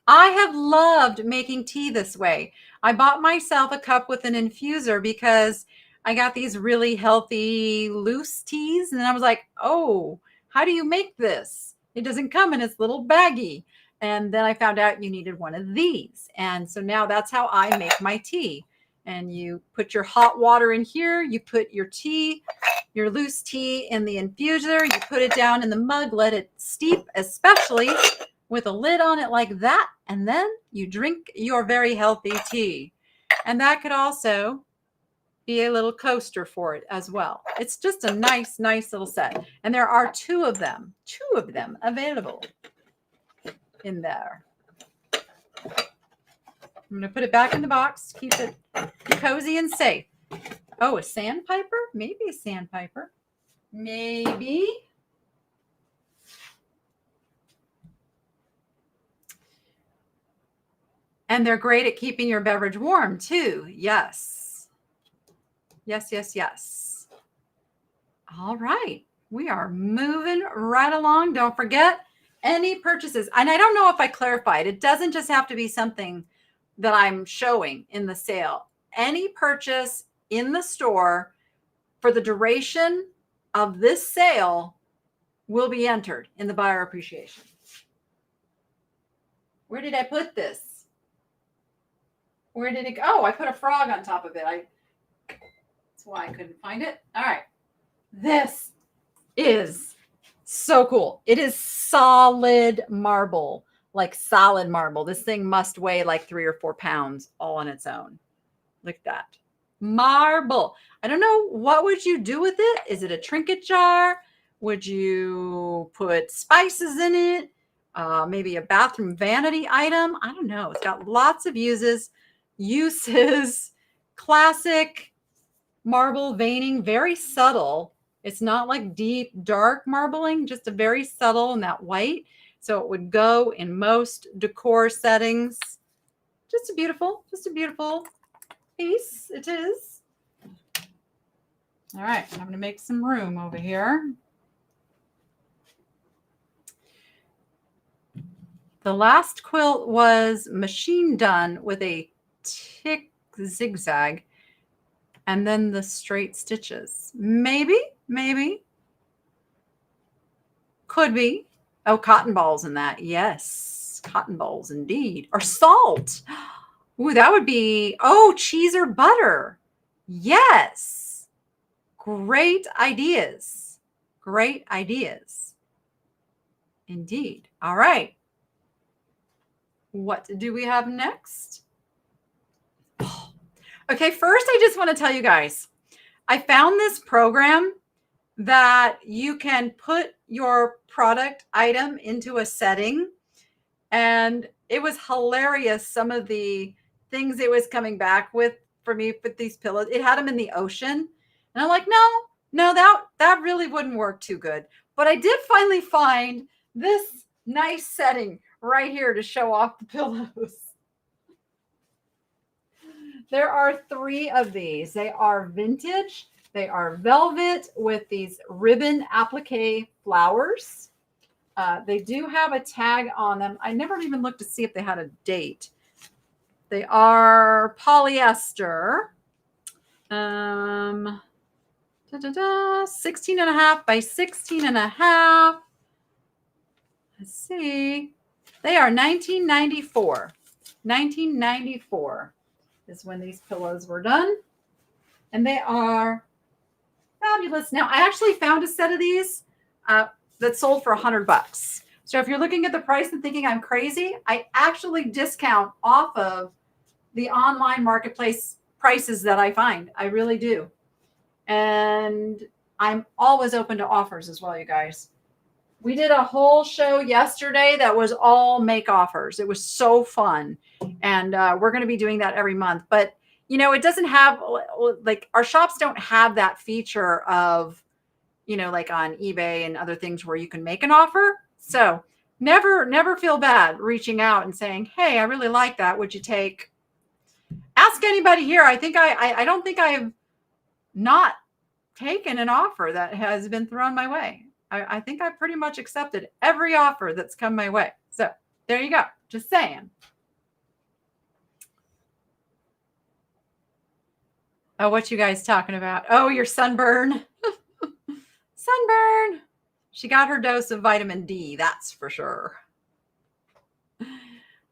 I have loved making tea this way. I bought myself a cup with an infuser because I got these really healthy loose teas. And I was like, oh, how do you make this? It doesn't come in its little baggie. And then I found out you needed one of these. And so now that's how I make my tea. And you put your hot water in here. You put your tea, your loose tea in the infuser. You put it down in the mug, let it steep, especially with a lid on it like that. And then you drink your very healthy tea. And that could also be a little coaster for it as well. It's just a nice little set. And there are 2 of them available in there. I'm going to put it back in the box, keep it cozy and safe. Oh, a sandpiper? Maybe a sandpiper. Maybe. And they're great at keeping your beverage warm too. Yes. Yes. All right. We are moving right along. Don't forget any purchases. And I don't know if I clarified. It doesn't just have to be something that I'm showing in the sale. Any purchase in the store for the duration of this sale will be entered in the buyer appreciation. Where did I put this? Where did it go? Oh, I put a frog on top of it. That's why I couldn't find it. All right. This is so cool. It is solid marble, like solid marble. This thing must weigh like 3 or 4 pounds all on its own. Look at that. Marble. I don't know. What would you do with it? Is it a trinket jar? Would you put spices in it? Maybe a bathroom vanity item? I don't know. It's got lots of uses. Classic marble veining, very subtle, It's not like deep, dark marbling, just a very subtle in that white. So it would go in most decor settings. Just a beautiful piece. It is. All right, I'm going to make some room over here. The last quilt was machine done with a tick zigzag and then the straight stitches. Maybe. Could be. Oh, cotton balls in that. Yes, cotton balls indeed. Or salt. Ooh, that would be, cheese or butter. Yes. Great ideas. Great ideas. Indeed. All right. What do we have next? Okay, first I just want to tell you guys, I found this program that you can put your product item into a setting, and it was hilarious. Some of the things it was coming back with for me with these pillows, it had them in the ocean. And I'm like, no, that really wouldn't work too good. But I did finally find this nice setting right here to show off the pillows. There are 3 of these. They are vintage. They are velvet with these ribbon applique flowers. They do have a tag on them. I never even looked to see if they had a date. They are polyester. 16 and a half by 16 and a half. Let's see. They are 1994. 1994 is when these pillows were done. And they are fabulous. Now, I actually found a set of these that sold for $100. So if you're looking at the price and thinking I'm crazy, I actually discount off of the online marketplace prices that I find. I really do. And I'm always open to offers as well, you guys. We did a whole show yesterday that was all make offers. It was so fun. And we're going to be doing that every month. But, it doesn't have, like, our shops don't have that feature of, like on eBay and other things where you can make an offer. So never feel bad reaching out and saying, hey, I really like that. Would you take? Ask anybody here. I don't think I've not taken an offer that has been thrown my way. I think I pretty much accepted every offer that's come my way. So there you go. Just saying. Oh, what you guys talking about? Oh, your sunburn. Sunburn. She got her dose of vitamin D, that's for sure.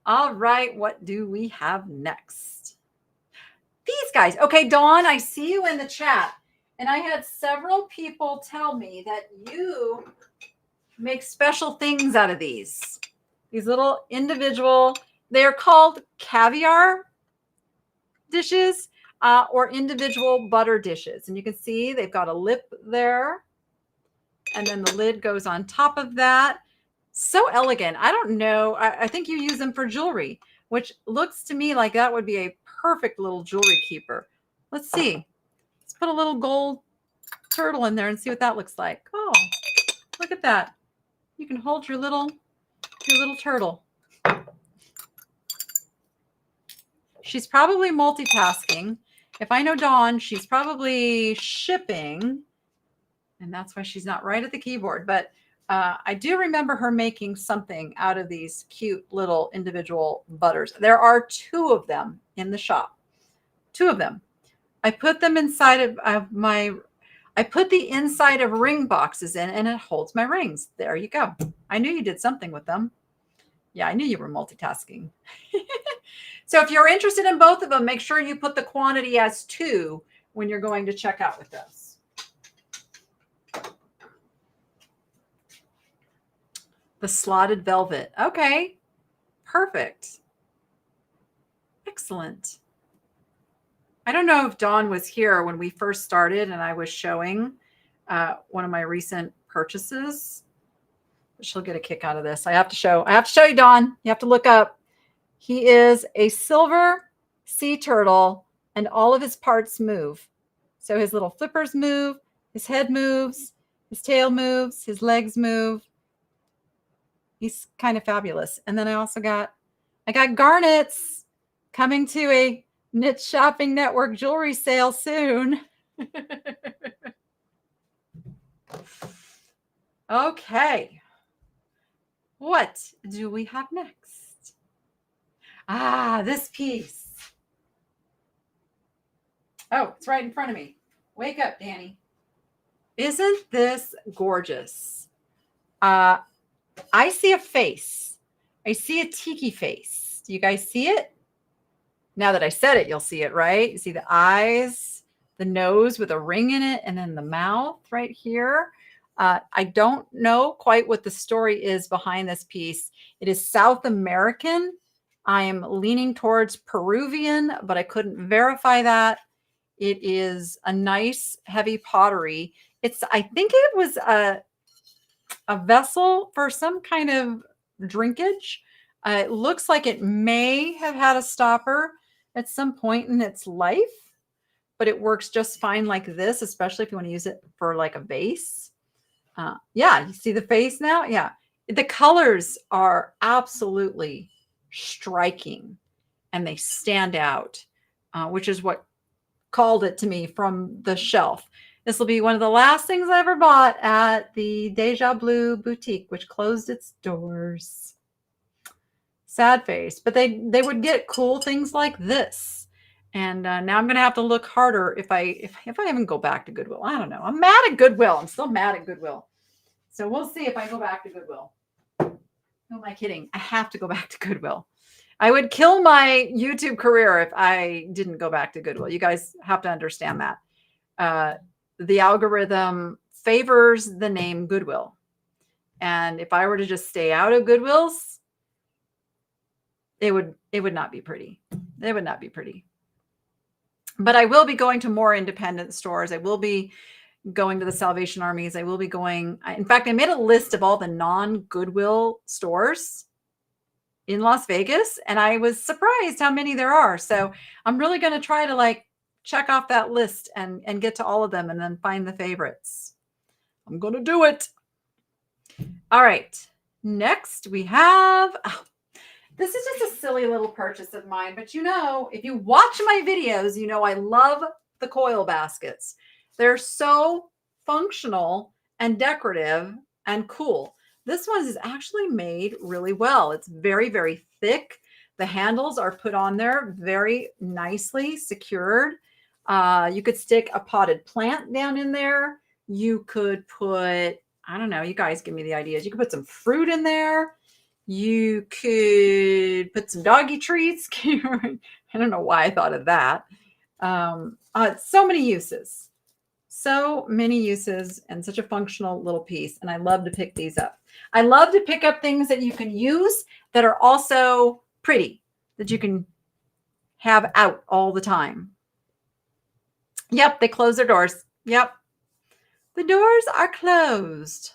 All right, what do we have next? These guys. Okay, Dawn, I see you in the chat. And I had several people tell me that you make special things out of these. These little individual, they're called caviar dishes or individual butter dishes. And you can see they've got a lip there. And then the lid goes on top of that. So elegant. I don't know. I think you use them for jewelry, which looks to me like that would be a perfect little jewelry keeper. Let's see. Let's put a little gold turtle in there and see what that looks like. Oh, look at that. You can hold your little turtle. She's probably multitasking. If I know Dawn, she's probably shipping. And that's why she's not right at the keyboard. But I do remember her making something out of these cute little individual butters. There are 2 of them in the shop. 2 of them. I put them inside of I put the inside of ring boxes in, and it holds my rings. There you go. I knew you did something with them. Yeah, I knew you were multitasking. So if you're interested in both of them, make sure you put the quantity as 2 when you're going to check out with those. The slotted velvet. Okay, perfect. Excellent. I don't know if Dawn was here when we first started and I was showing one of my recent purchases. She'll get a kick out of this. I have to show you, Dawn. You have to look up. He is a silver sea turtle and all of his parts move. So his little flippers move. His head moves, his tail moves, his legs move. He's kind of fabulous. And then I got garnets coming to a Knit Shopping Network jewelry sale soon. Okay. What do we have next? Ah, this piece. Oh, it's right in front of me. Wake up, Danny. Isn't this gorgeous? I see a face. I see a tiki face. Do you guys see it? Now that I said it, you'll see it, right? You see the eyes, the nose with a ring in it, and then the mouth right here. I don't know quite what the story is behind this piece. It is South American. I am leaning towards Peruvian, but I couldn't verify that. It is a nice heavy pottery. I think it was a vessel for some kind of drinkage. It looks like it may have had a stopper at some point in its life, but it works just fine like this, especially if you want to use it for like a vase. Yeah, you see the face now? Yeah. The colors are absolutely striking and they stand out, which is what called it to me from the shelf. This will be one of the last things I ever bought at the Deja Blue boutique, which closed its doors. Sad face, but they would get cool things like this. And now I'm going to have to look harder if I even go back to Goodwill. I don't know. I'm mad at Goodwill. I'm still mad at Goodwill. So we'll see if I go back to Goodwill. Who am I kidding? I have to go back to Goodwill. I would kill my YouTube career if I didn't go back to Goodwill. You guys have to understand that. The algorithm favors the name Goodwill. And if I were to just stay out of Goodwill's, it would not be pretty. It would not be pretty. But I will be going to more independent stores. I will be going to the Salvation Armies. I will be going. In fact, I made a list of all the non-Goodwill stores in Las Vegas, and I was surprised how many there are. So I'm really going to try to check off that list and get to all of them and then find the favorites. I'm going to do it. All right. Next we have, this is just a silly little purchase of mine, but if you watch my videos, I love the coil baskets. They're so functional and decorative and cool. This one is actually made really well. It's very, very thick. The handles are put on there very nicely secured. You could stick a potted plant down in there. You could put, I don't know, you guys give me the ideas. You could put some fruit in there. You could put some doggy treats. I don't know why I thought of that. So many uses. So many uses and such a functional little piece. And I love to pick these up. I love to pick up things that you can use that are also pretty, that you can have out all the time. Yep, they close their doors. Yep. The doors are closed.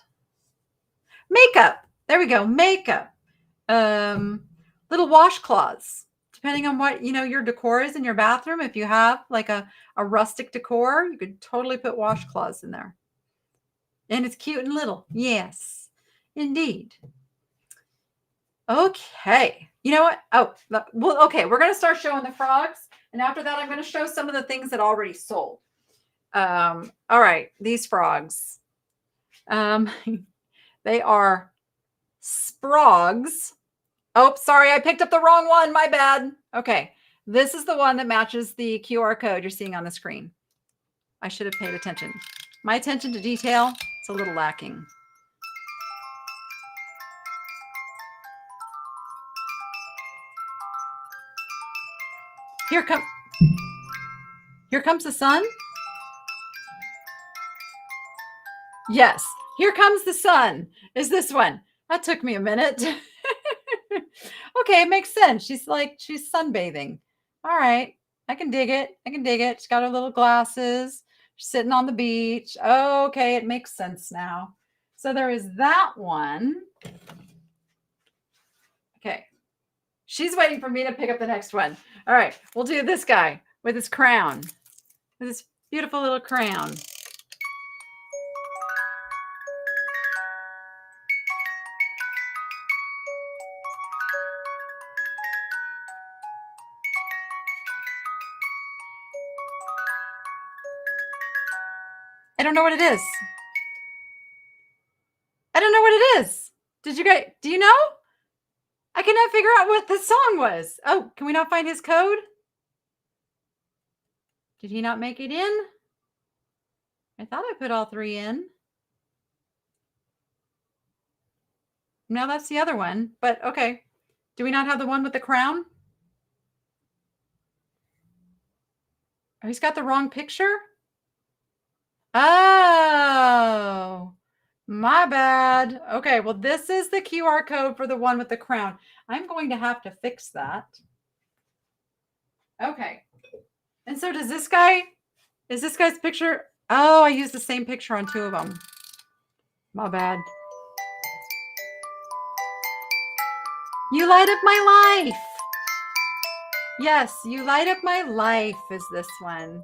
Makeup. There we go. Makeup. Little washcloths. Depending on what, your decor is in your bathroom. If you have like a rustic decor, you could totally put washcloths in there. And it's cute and little. Yes, indeed. Okay. You know what? Oh, well, okay. We're going to start showing the frogs. And after that, I'm going to show some of the things that already sold. All right. These frogs. They are sprogs. Oh, sorry. I picked up the wrong one. My bad. Okay. This is the one that matches the QR code you're seeing on the screen. I should have paid attention. My attention to detail, it's a little lacking. Here comes the sun. Yes. Here comes the sun is this one. That took me a minute. Okay, it makes sense. She's sunbathing. All right. I can dig it. She's got her little glasses. She's sitting on the beach. Okay, it makes sense now. So there is that one. Okay. She's waiting for me to pick up the next one. All right. We'll do this guy with his crown. With his beautiful little crown. I don't know what it is. I don't know what it is. Did you guys, do you know? I cannot figure out what the song was. Oh, can we not find his code? Did he not make it in? I thought I put all 3 in. No, that's the other one, but okay. Do we not have the one with the crown? Oh, he's got the wrong picture? Oh, my bad. Okay, well, this is the QR code for the one with the crown. I'm going to have to fix that. Okay. And so does this guy, is this guy's picture? Oh, I used the same picture on 2 of them. My bad. You light up my life. Yes, you light up my life is this one.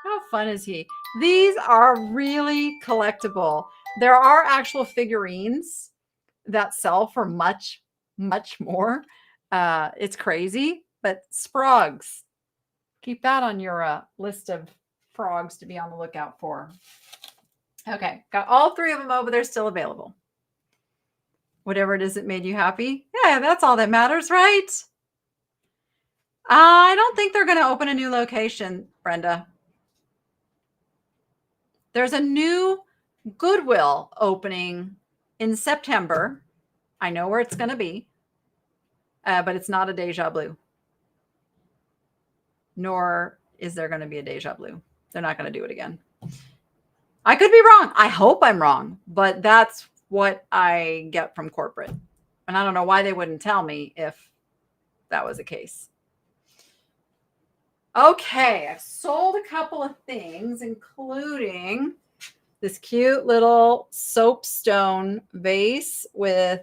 How fun is he? These are really collectible. There are actual figurines that sell for much, much more. It's crazy, but Sprogs. Keep that on your list of frogs to be on the lookout for. Okay, got all 3 of them over there still available. Whatever it is that made you happy. Yeah, that's all that matters, right? I don't think they're going to open a new location, Brenda. There's a new Goodwill opening in September. I know where it's going to be, but it's not a Deja Blue. Nor is there going to be a Deja Blue. They're not going to do it again. I could be wrong. I hope I'm wrong, but that's what I get from corporate. And I don't know why they wouldn't tell me if that was the case. Okay, I've sold a couple of things, including this cute little soapstone vase with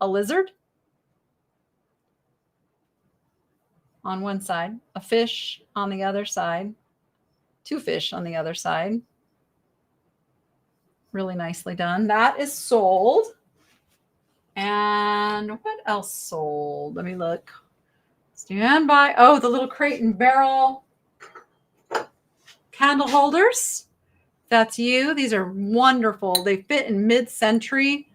a lizard on one side, a fish on the other side, 2 fish on the other side. Really nicely done. That is sold. And what else sold? Let me look. Stand by. Oh, the little crate and barrel candle holders. That's you. These are wonderful. They fit in mid-century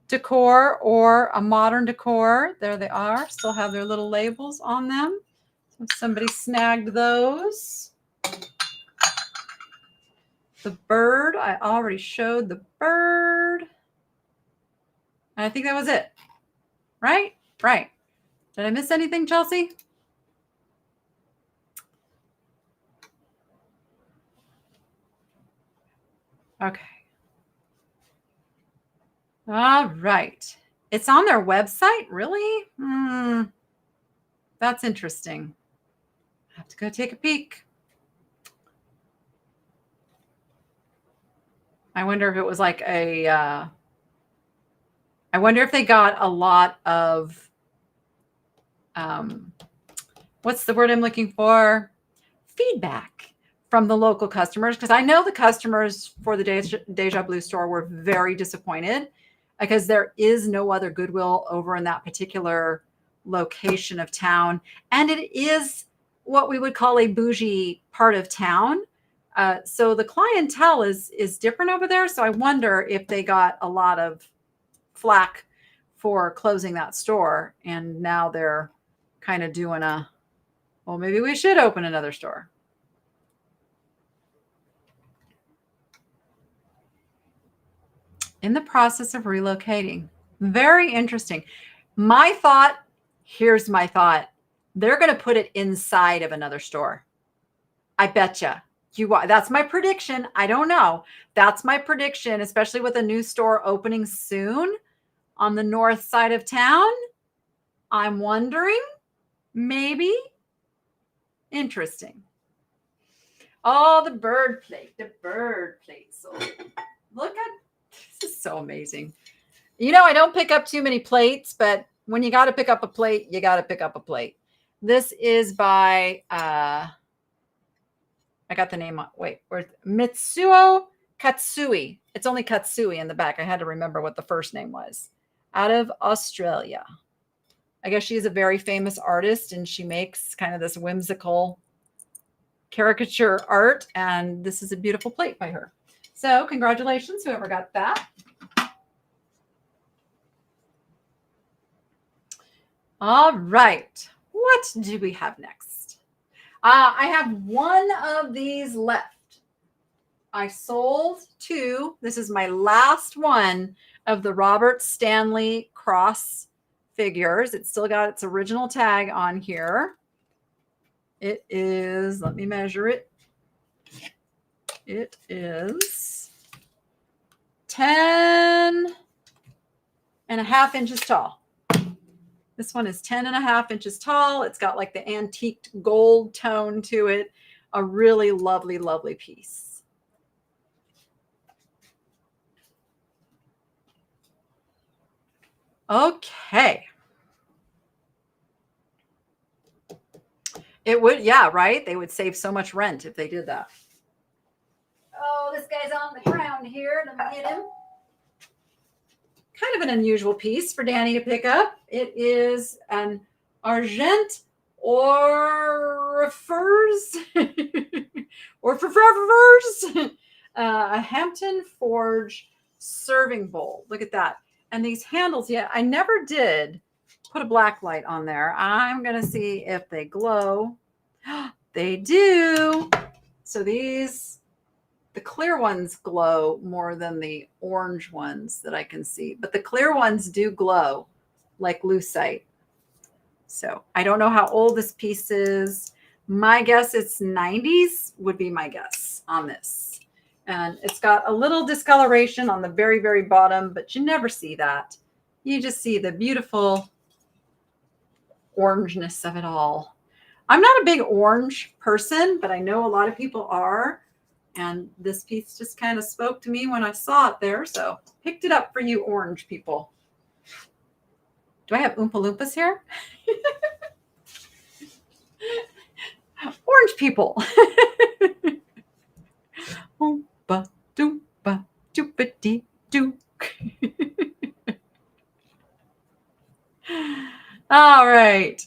decor or a modern decor. There they are. Still have their little labels on them. So somebody snagged those. The bird. I already showed the bird. And I think that was it. Right? Right. Did I miss anything, Chelsea? Okay. All right. It's on their website? Really? That's interesting. I have to go take a peek. I wonder if it was like I wonder if they got a lot of, what's the word I'm looking for? Feedback from the local customers. Because I know the customers for the Deja Blue store were very disappointed because there is no other Goodwill over in that particular location of town. And it is what we would call a bougie part of town. So the clientele is different over there. So I wonder if they got a lot of flack for closing that store. And now they're kind of doing well, maybe we should open another store. In the process of relocating. Very interesting. My thought, here's my thought. They're going to put it inside of another store. I betcha. That's my prediction. I don't know. That's my prediction, especially with a new store opening soon on the north side of town. I'm wondering, maybe. Interesting. Oh, the bird plate. So look at, this is so amazing. You know, I don't pick up too many plates, but when you got to pick up a plate, you got to pick up a plate. This is by, I got the name on, wait, where's Mitsuo Katsui. It's only Katsui in the back. I had to remember what the first name was. Out of Australia. I guess she is a very famous artist and she makes kind of this whimsical caricature art, and this is a beautiful plate by her. So congratulations, whoever got that. All right, what do we have next? I have one of these left. I sold two. This is my last one of the Robert Stanley cross figures. It's still got its original tag on here. It is, let me measure it. It is 10.5 inches tall. This one is 10.5 inches tall. It's got like the antiqued gold tone to it. A really lovely, lovely piece. Okay. It would, yeah, right? They would save so much rent if they did that. Oh, this guy's on the ground here. Let me get him. Kind of an unusual piece for Danny to pick up. It is an Argent Orfers a Hampton Forge serving bowl. Look at that. And these handles, yeah, I never did put a black light on there. I'm going to see if they glow. They do. So these, the clear ones glow more than the orange ones that I can see. But the clear ones do glow like lucite. So I don't know how old this piece is. My guess it's 90s would be my guess on this. And it's got a little discoloration on the very, very bottom, but you never see that. You just see the beautiful orangeness of it all. I'm not a big orange person, but I know a lot of people are. And this piece just kind of spoke to me when I saw it there. So picked it up for you orange people. Do I have Oompa Loompas here? Orange people. Oompa doompa doopity doo. All right.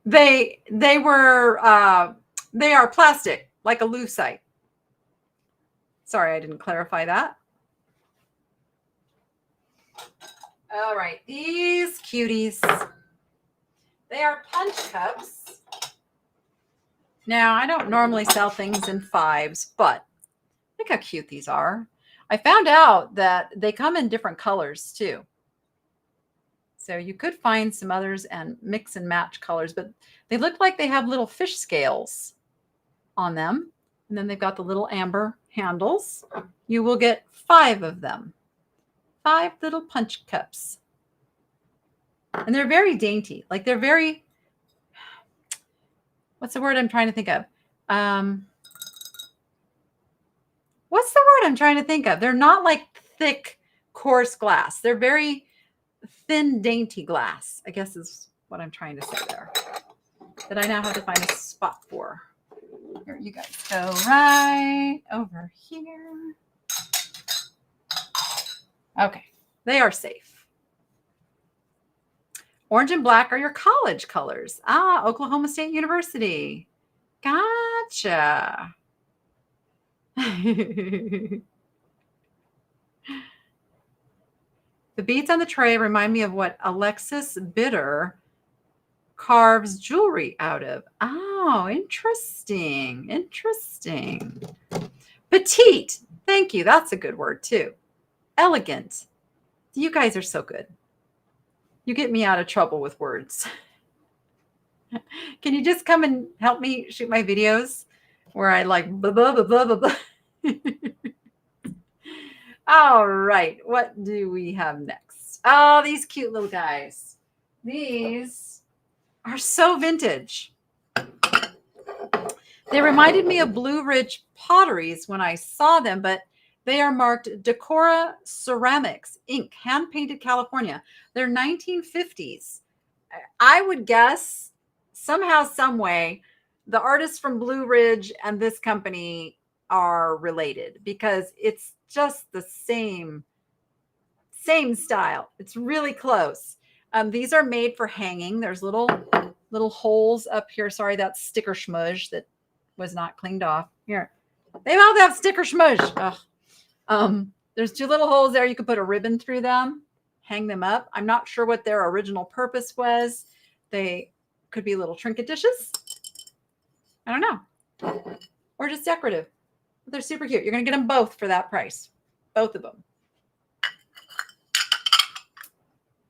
They are plastic, like a lucite. Sorry, I didn't clarify that. All right, these cuties. They are punch cups. Now, I don't normally sell things in 5s, but look how cute these are. I found out that they come in different colors too. So you could find some others and mix and match colors, but they look like they have little fish scales on them. And then they've got the little amber handles. You will get 5 of them. 5 little punch cups. And they're very dainty. Like they're very, what's the word I'm trying to think of? What's the word I'm trying to think of? They're not like thick, coarse glass. They're very thin, dainty glass, I guess is what I'm trying to say there. That I now have to find a spot for. Here, you guys go right over here. Okay, they are safe. Orange and black are your college colors. Ah, Oklahoma State University. Gotcha. The beads on the tray remind me of what Alexis Bitter carves jewelry out of. Oh, interesting. Interesting. Petite. Thank you. That's a good word too. Elegant. You guys are so good. You get me out of trouble with words. Can you just come and help me shoot my videos where I like blah, blah, blah, blah, blah, blah. All right. What do we have next? Oh, these cute little guys. These are so vintage. They reminded me of Blue Ridge Potteries when I saw them, but they are marked Decora Ceramics, Inc., hand-painted California. They're 1950s. I would guess somehow, some way, the artists from Blue Ridge and this company are related because it's just the same style. It's really close. These are made for hanging. There's little little holes up here. Sorry, that's sticker smudge that was not cleaned off. Here, they both have sticker smudge. There's 2 little holes there. You could put a ribbon through them, hang them up. I'm not sure what their original purpose was. They could be little trinket dishes. I don't know. Or just decorative. But they're super cute. You're going to get them both for that price. Both of them.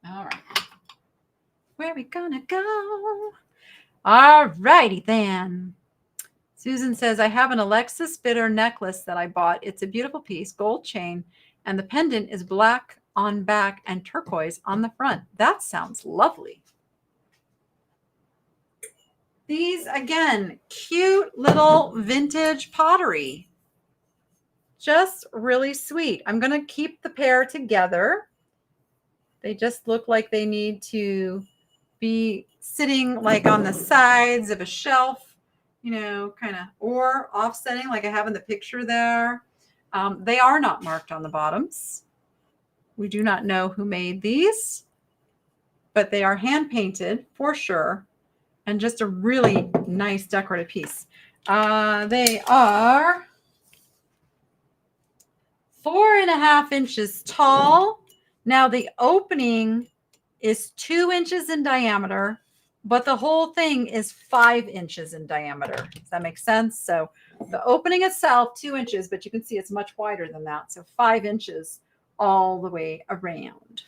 All right. Where are we going to go? All righty then. Susan says, I have an Alexis Bitter necklace that I bought. It's a beautiful piece, gold chain, and the pendant is black on back and turquoise on the front. That sounds lovely. These, again, cute little vintage pottery. Just really sweet. I'm going to keep the pair together. They just look like they need to be sitting like on the sides of a shelf, you know, kind of, or offsetting like I have in the picture there. They are not marked on the bottoms. We do not know who made these, but they are hand painted for sure. And just a really nice decorative piece. They are 4.5 inches tall. Now the opening is 2 inches in diameter, but the whole thing is 5 inches in diameter. Does that make sense? So the opening itself, 2 inches, but you can see it's much wider than that. So 5 inches all the way around.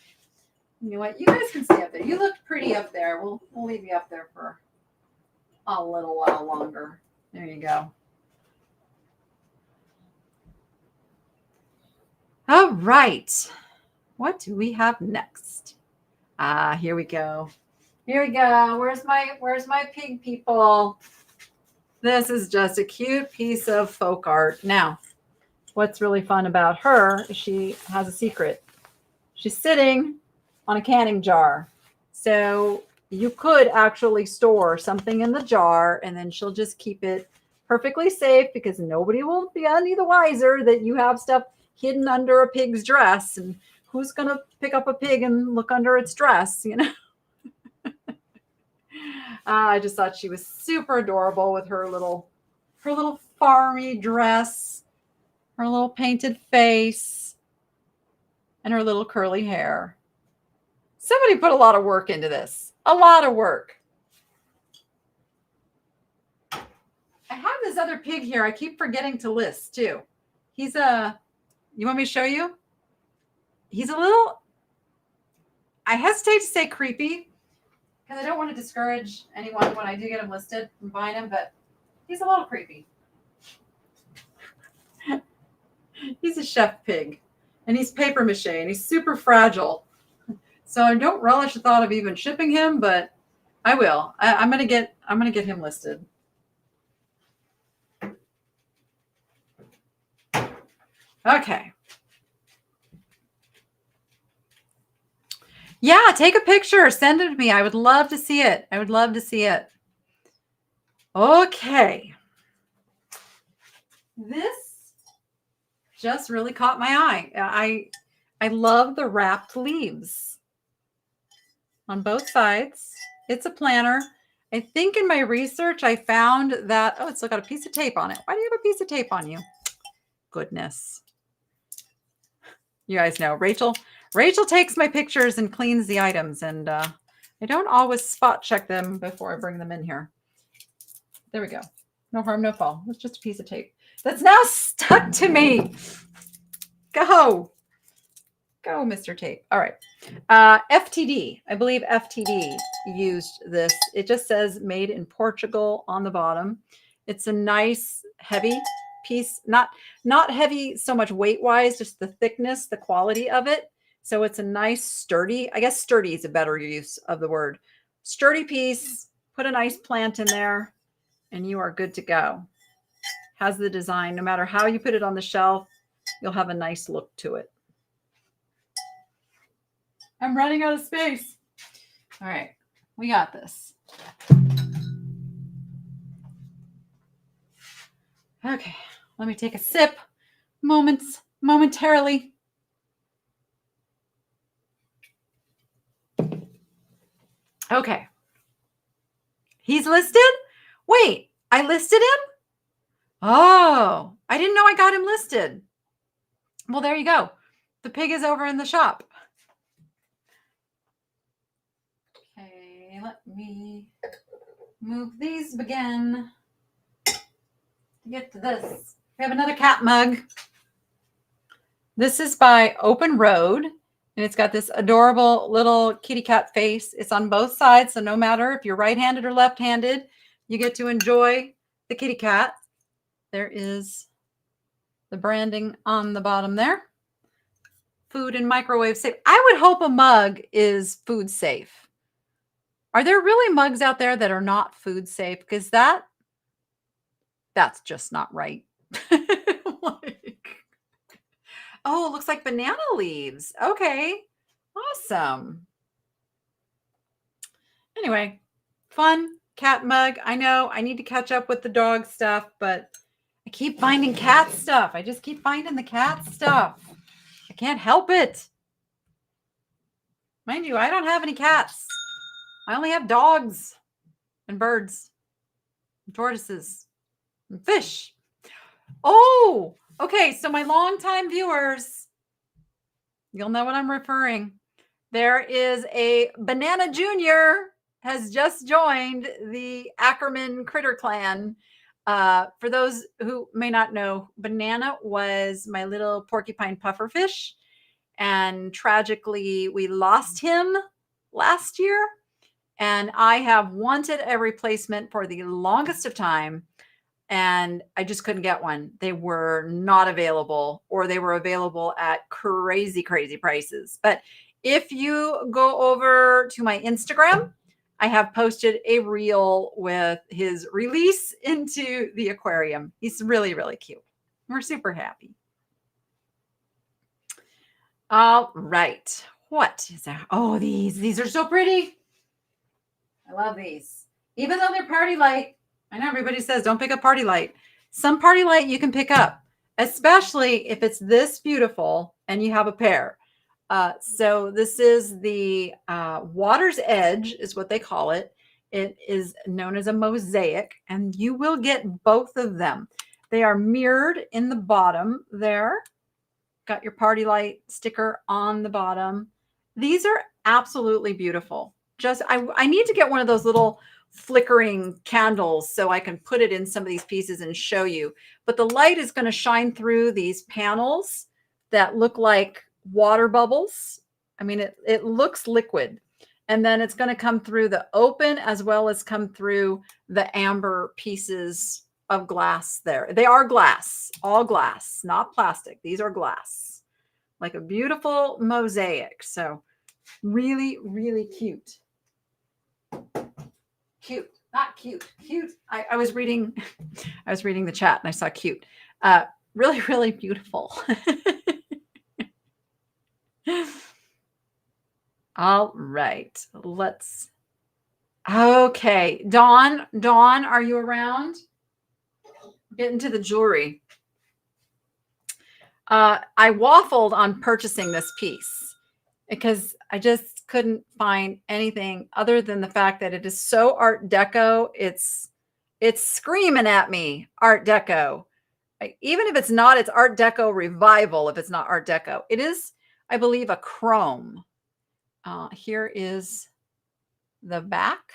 You know what? You guys can stay up there. You looked pretty up there. We'll leave you up there for a little while longer. There you go. All right. What do we have next? Here we go. Here we go. Where's my pig people? This is just a cute piece of folk art. Now, what's really fun about her is she has a secret. She's sitting on a canning jar. So you could actually store something in the jar and then she'll just keep it perfectly safe because nobody will be any the wiser that you have stuff hidden under a pig's dress. And who's going to pick up a pig and look under its dress, you know? I just thought she was super adorable with her little farmy dress, her little painted face, and her little curly hair. Somebody put a lot of work into this. A lot of work. I have this other pig here. I keep forgetting to list too. You want me to show you? He's a little, I hesitate to say creepy because I don't want to discourage anyone when I do get him listed from buying him, but he's a little creepy. He's a chef pig and he's paper mache and he's super fragile. So I don't relish the thought of even shipping him, but I will. I'm gonna get him listed. Okay. Yeah, take a picture, send it to me. I would love to see it. I would love to see it. Okay. This just really caught my eye. I love the wrapped leaves on both sides. It's a planner. I think in my research, I found that, oh, it's still got a piece of tape on it. Why do you have a piece of tape on you? Goodness. You guys know, Rachel takes my pictures and cleans the items, and I don't always spot check them before I bring them in here. There we go. No harm, no foul. It's just a piece of tape that's now stuck to me. Go, Mr. Tape. All right. FTD. I believe FTD used this. It just says made in Portugal on the bottom. It's a nice, heavy piece. Not heavy so much weight-wise, just the thickness, the quality of it. So it's a nice, sturdy, I guess sturdy is a better use of the word. Sturdy piece. Put a nice plant in there, and you are good to go. Has the design. No matter how you put it on the shelf, you'll have a nice look to it. I'm running out of space. All right, we got this. Okay, let me take a sip momentarily. Okay. He's listed? Wait, I listed him? Oh, I didn't know I got him listed. Well, there you go. The pig is over in the shop. Okay, let me move these again to get to this. We have another cat mug. This is by Open Road, and it's got this adorable little kitty cat face. It's on both sides, so no matter if you're right-handed or left-handed, you get to enjoy the kitty cat. There is the branding on the bottom there. Food and microwave safe. I would hope a mug is food safe. Are there really mugs out there that are not food safe? Because that's just not right. Oh, it looks like banana leaves. Okay, awesome. Anyway, fun cat mug. I know I need to catch up with the dog stuff, but I keep finding cat stuff. I just keep finding the cat stuff. I can't help it. Mind you, I don't have any cats. I only have dogs and birds and tortoises and fish. Oh, okay. So my longtime viewers, you'll know what I'm referring. There is a Banana Junior has just joined the Ackerman Critter Clan. For those who may not know, Banana was my little porcupine pufferfish, and tragically we lost him last year. And I have wanted a replacement for the longest of time, and I just couldn't get one. They were not available, or they were available at crazy, crazy prices. But if you go over to my Instagram, I have posted a reel with his release into the aquarium. He's really, really cute. We're super happy. All right. What is that? Oh, these are so pretty. I love these. Even though they're party light, I know everybody says don't pick up party light. Some party light you can pick up, especially if it's this beautiful and you have a pair. So this is the Water's Edge is what they call it. It is known as a mosaic, and you will get both of them. They are mirrored in the bottom there. Got your party light sticker on the bottom. These are absolutely beautiful. Just I need to get one of those little flickering candles so I can put it in some of these pieces and show you. But the light is going to shine through these panels that look like water bubbles. I mean, it looks liquid. And then it's going to come through the open as well as come through the amber pieces of glass there. They are glass, all glass, not plastic. These are glass, like a beautiful mosaic. So really, really cute. Cute, not cute, cute. I was reading the chat and I saw cute. Really, really beautiful. All right, okay. Dawn, are you around? Get into the jewelry. I waffled on purchasing this piece because I just couldn't find anything other than the fact that it is so Art Deco. It's screaming at me, Art Deco. Even if it's not, it's Art Deco revival. If it's not Art Deco, it is, I believe, a chrome. Here is the back.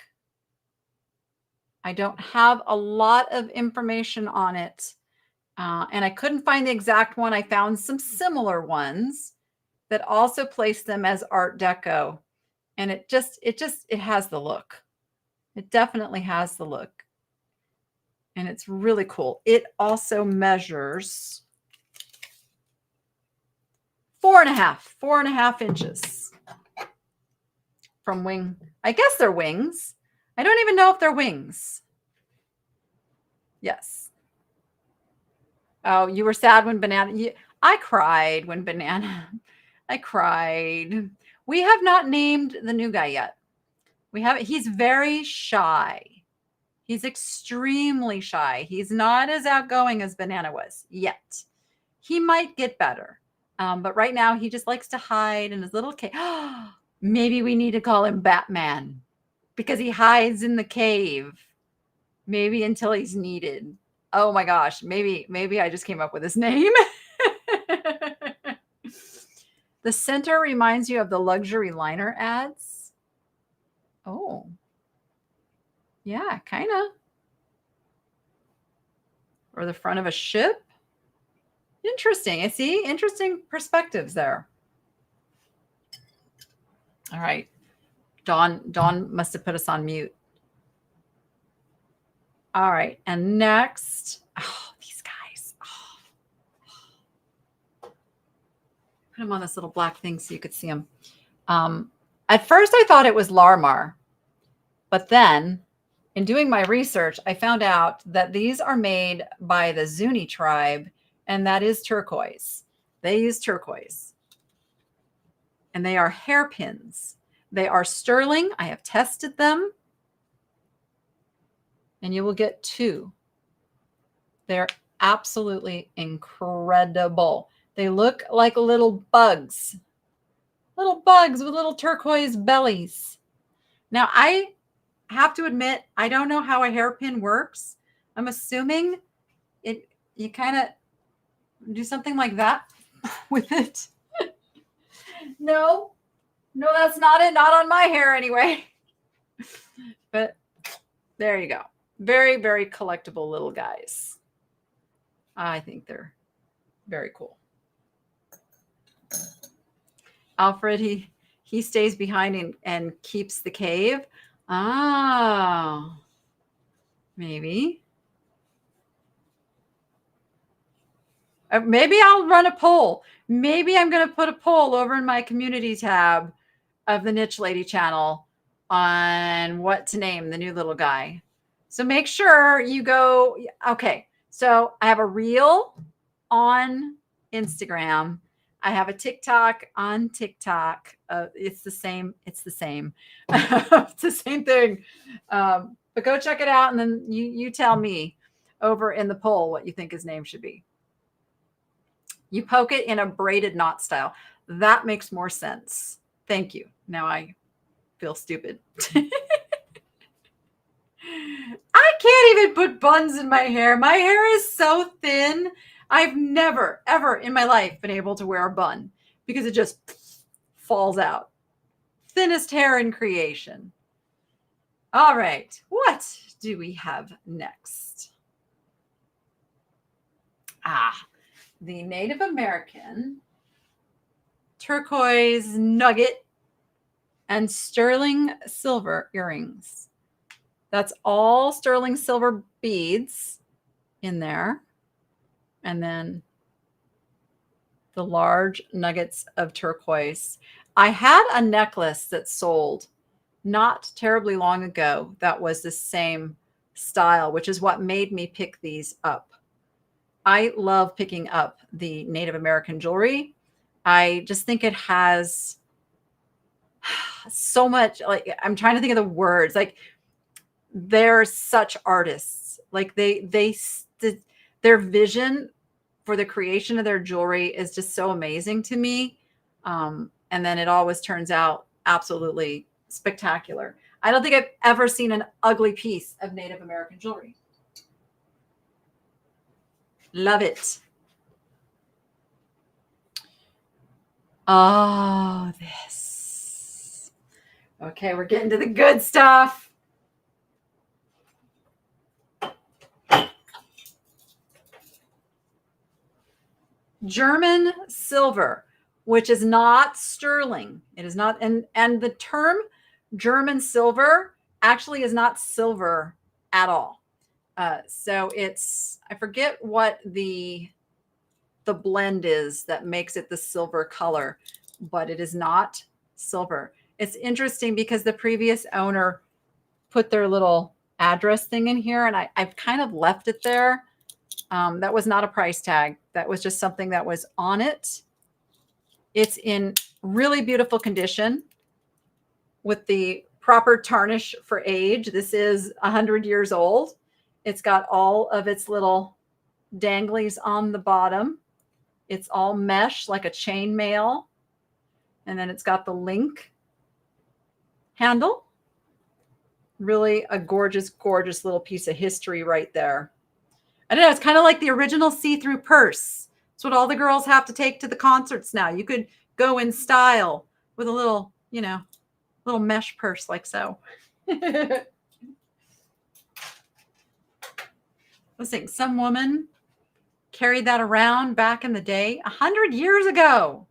I don't have a lot of information on it. And I couldn't find the exact one. I found some similar ones that also place them as Art Deco. And it has the look. It definitely has the look. And it's really cool. It also measures 4.5 inches from wing. I guess they're wings. I don't even know if they're wings. Yes. Oh, you were sad when Banana. I cried when Banana. I cried. We have not named the new guy yet. We haven't. He's very shy. He's extremely shy. He's not as outgoing as Banana was yet. He might get better. But right now he just likes to hide in his little cave. Maybe we need to call him Batman because he hides in the cave. Maybe until he's needed. Oh my gosh. Maybe I just came up with his name. The center reminds you of the luxury liner ads. Oh. Yeah, kind of. Or the front of a ship. Interesting. I see interesting perspectives there. All right. Dawn must have put us on mute. All right. And next, oh, these guys. Oh. Put them on this little black thing so you could see them. At first, I thought it was Larmar. But then, in doing my research, I found out that these are made by the Zuni tribe, and that is turquoise. They use turquoise. And they are hairpins. They are sterling. I have tested them. And you will get 2. They're absolutely incredible. They look like little bugs with little turquoise bellies. Now, I have to admit, I don't know how a hairpin works. I'm assuming you kind of do something like that with it. No, that's not it. Not on my hair anyway. But there you go. Very, very collectible little guys. I think they're very cool. Alfred, he stays behind and keeps the cave. Oh, maybe. Maybe I'll run a poll. Maybe I'm going to put a poll over in my community tab of the Niche Lady channel on what to name the new little guy. So make sure you go. Okay. So I have a reel on Instagram. I have a TikTok on TikTok. It's the same. It's the same. It's the same thing. But go check it out. And then you tell me over in the poll what you think his name should be. You poke it in a braided knot style. That makes more sense. Thank you. Now I feel stupid. I can't even put buns in my hair. My hair is so thin. I've never, ever in my life been able to wear a bun because it just falls out. Thinnest hair in creation. All right. What do we have next? The Native American turquoise nugget and sterling silver earrings. That's all sterling silver beads in there. And then the large nuggets of turquoise. I had a necklace that sold not terribly long ago that was the same style, which is what made me pick these up. I love picking up the Native American jewelry. I just think it has so much, like, I'm trying to think of the words. Like, they're such artists. Like their vision for the creation of their jewelry is just so amazing to me. And then it always turns out absolutely spectacular. I don't think I've ever seen an ugly piece of Native American jewelry. Love it. Oh, this. Okay, we're getting to the good stuff. German silver, which is not sterling. It is not, and the term German silver actually is not silver at all. So it's, I forget what the blend is that makes it the silver color, but it is not silver. It's interesting because the previous owner put their little address thing in here, and I've kind of left it there. That was not a price tag. That was just something that was on it. It's in really beautiful condition with the proper tarnish for age. This is 100 years old. It's got all of its little danglies on the bottom. It's all mesh like a chain mail. And then it's got the link handle. Really a gorgeous, gorgeous little piece of history right there. I don't know. It's kind of like the original see-through purse. It's what all the girls have to take to the concerts now. You could go in style with a little, little mesh purse like so. Let's think. Some woman carried that around back in the day, 100 years ago.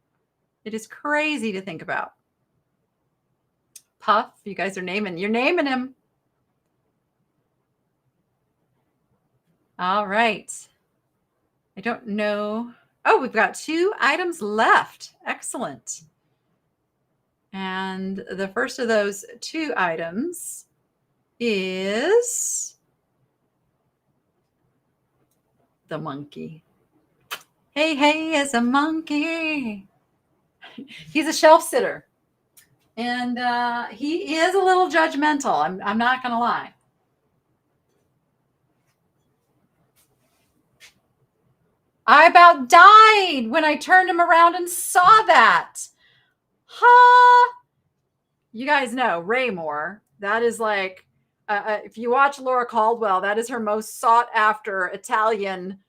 It is crazy to think about. Puff, you guys are naming him. All right. I don't know. Oh, we've got 2 items left. Excellent. And the first of those 2 items is the monkey. Hey, it's a monkey. He's a shelf sitter. And he is a little judgmental. I'm not going to lie. I about died when I turned him around and saw that. Ha! You guys know Raymore. That is like, if you watch Laura Caldwell, that is her most sought after Italian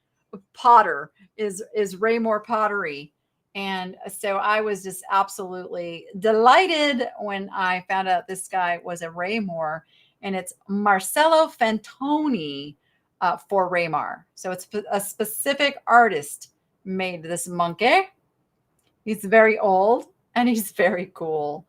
potter is Raymore Pottery. And so I was just absolutely delighted when I found out this guy was a Raymore, and it's Marcello Fantoni for Raymore. So it's a specific artist made this monkey. He's very old and he's very cool.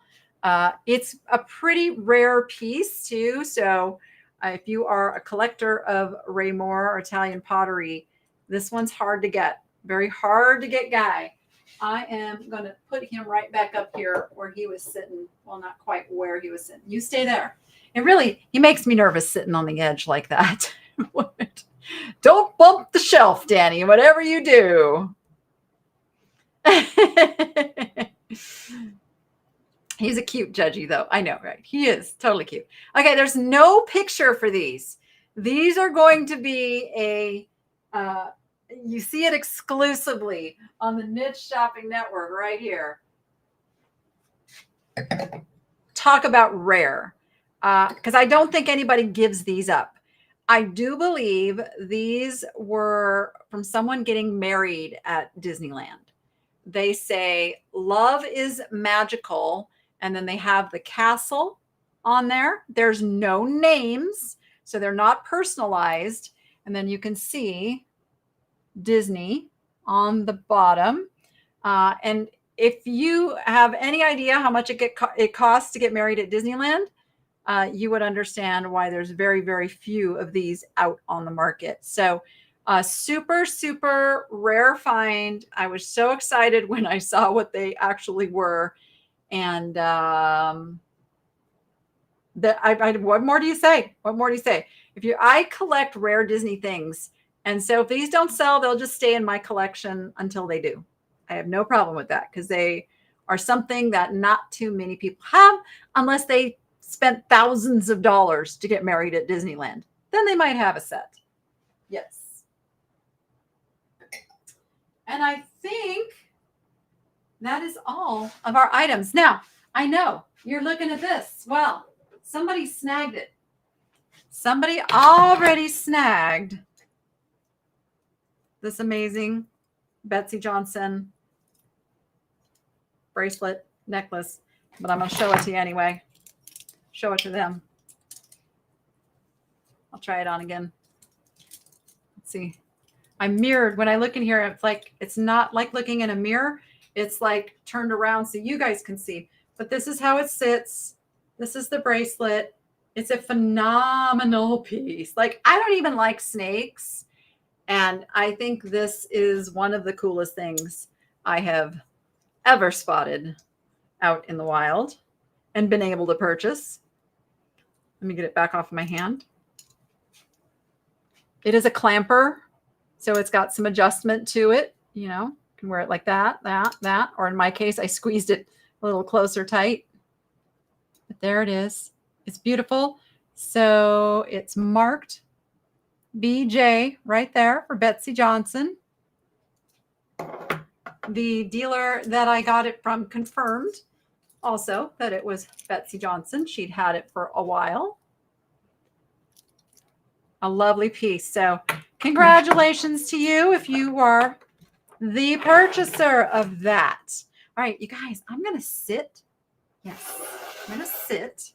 It's a pretty rare piece too. So if you are a collector of Raymore or Italian pottery, this one's hard to get. Very hard to get guy. I am going to put him right back up here where he was sitting. Well, not quite where he was sitting. You stay there. And really, he makes me nervous sitting on the edge like that. Don't bump the shelf, Danny, whatever you do. He's a cute judgy, though. I know, right? He is totally cute. Okay, there's no picture for these. These are going to be you see it exclusively on the Niche Shopping Network right here. Talk about rare, because I don't think anybody gives these up. I do believe these were from someone getting married at Disneyland. They say love is magical, and then they have the castle on there. There's no names, so they're not personalized. And then you can see Disney on the bottom. And if you have any idea how much it costs to get married at Disneyland, you would understand why there's very, very few of these out on the market. So super, super rare find. I was so excited when I saw what they actually were. And what more do you say? What more do you say? I collect rare Disney things. And so if these don't sell, they'll just stay in my collection until they do. I have no problem with that because they are something that not too many people have unless they spent thousands of dollars to get married at Disneyland. Then they might have a set. Yes. And I think that is all of our items. Now, I know you're looking at this. Well, somebody snagged it. Somebody already snagged this amazing Betsy Johnson bracelet, necklace, but I'm going to show it to you anyway. Show it to them. I'll try it on again. Let's see. I'm mirrored. When I look in here, it's not like looking in a mirror. It's like turned around so you guys can see. But this is how it sits. This is the bracelet. It's a phenomenal piece. Like, I don't even like snakes. And I think this is one of the coolest things I have ever spotted out in the wild and been able to purchase. Let me get it back off my hand. It is a clamper, so it's got some adjustment to it. You know, you can wear it like that, that, or in my case, I squeezed it a little closer tight. But there it is. It's beautiful. So it's marked BJ right there for Betsy Johnson. The dealer that I got it from confirmed also that it was Betsy Johnson. She'd had it for a while. A lovely piece. So congratulations to you if you are the purchaser of that. All right, you guys, I'm going to sit. Yes, I'm going to sit.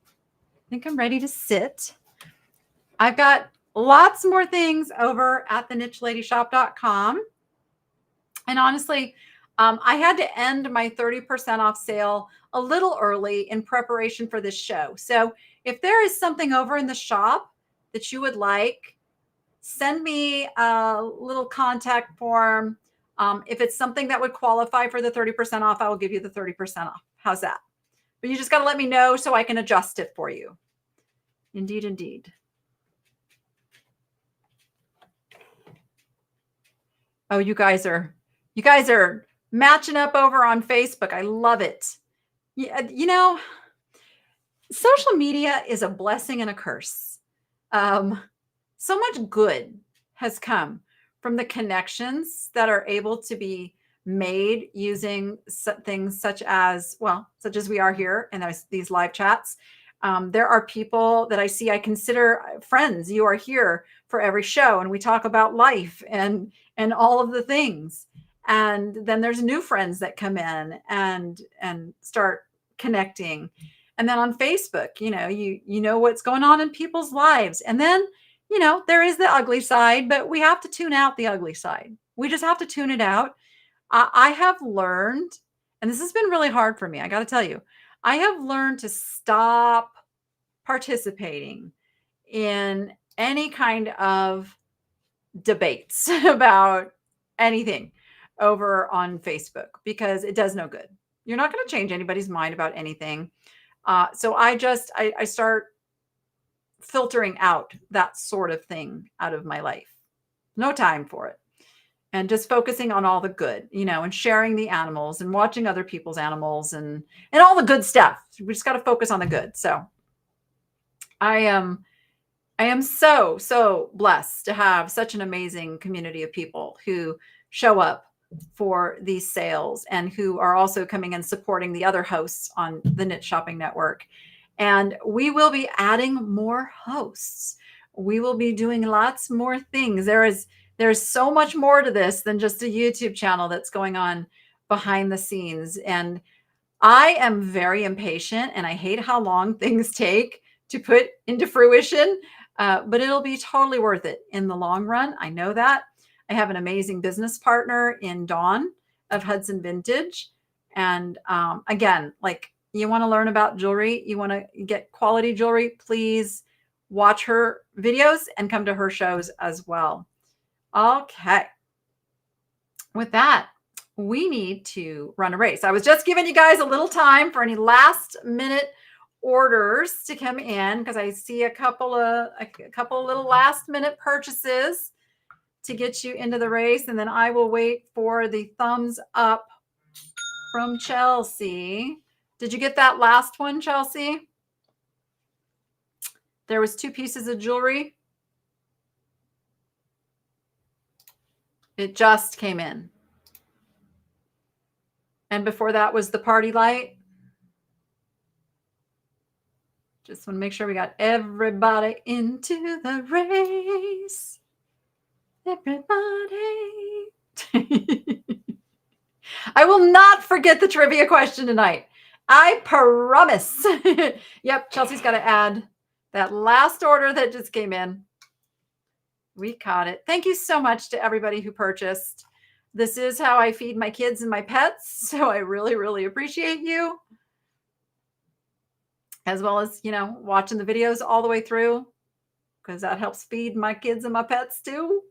I think I'm ready to sit. I've got lots more things over at thenicheladyshop.com. And honestly, I had to end my 30% off sale a little early in preparation for this show. So if there is something over in the shop that you would like, send me a little contact form. If it's something that would qualify for the 30% off, I will give you the 30% off. How's that? But you just got to let me know so I can adjust it for you. Indeed, indeed. Oh, you guys are matching up over on Facebook. I love it. Yeah, you know, social media is a blessing and a curse. So much good has come from the connections that are able to be made using things such as we are here and these live chats. There are people that I see, I consider friends. You are here for every show and we talk about life and all of the things. And then there's new friends that come in and start connecting. And then on Facebook, you know what's going on in people's lives. And then, there is the ugly side, but we have to tune out the ugly side. We just have to tune it out. I have learned, and this has been really hard for me, I got to tell you, I have learned to stop participating in any kind of debates about anything over on Facebook because it does no good. You're not going to change anybody's mind about anything. So I start filtering out that sort of thing out of my life. No time for it. And just focusing on all the good, and sharing the animals and watching other people's animals and all the good stuff. We just got to focus on the good. So I am so blessed to have such an amazing community of people who show up for these sales and who are also coming and supporting the other hosts on the Niche Shopping Network. And we will be adding more hosts. We will be doing lots more things. There's so much more to this than just a YouTube channel that's going on behind the scenes. And I am very impatient and I hate how long things take to put into fruition, but it'll be totally worth it in the long run. I know that. I have an amazing business partner in Dawn of Hudson Vintage. And again, like, you want to learn about jewelry, you want to get quality jewelry, please watch her videos and come to her shows as well. Okay. With that, we need to run a race. I was just giving you guys a little time for any last minute orders to come in because I see a couple of little last minute purchases to get you into the race. And then I will wait for the thumbs up from Chelsea. Did you get that last one, Chelsea? There was 2 pieces of jewelry. It just came in. And before that was the party light. Just want to make sure we got everybody into the race. Everybody. I will not forget the trivia question tonight. I promise. Yep, Chelsea's got to add that last order that just came in. We caught it. Thank you so much to everybody who purchased. This is how I feed my kids and my pets. So I really, really appreciate you. As well as, watching the videos all the way through, because that helps feed my kids and my pets too.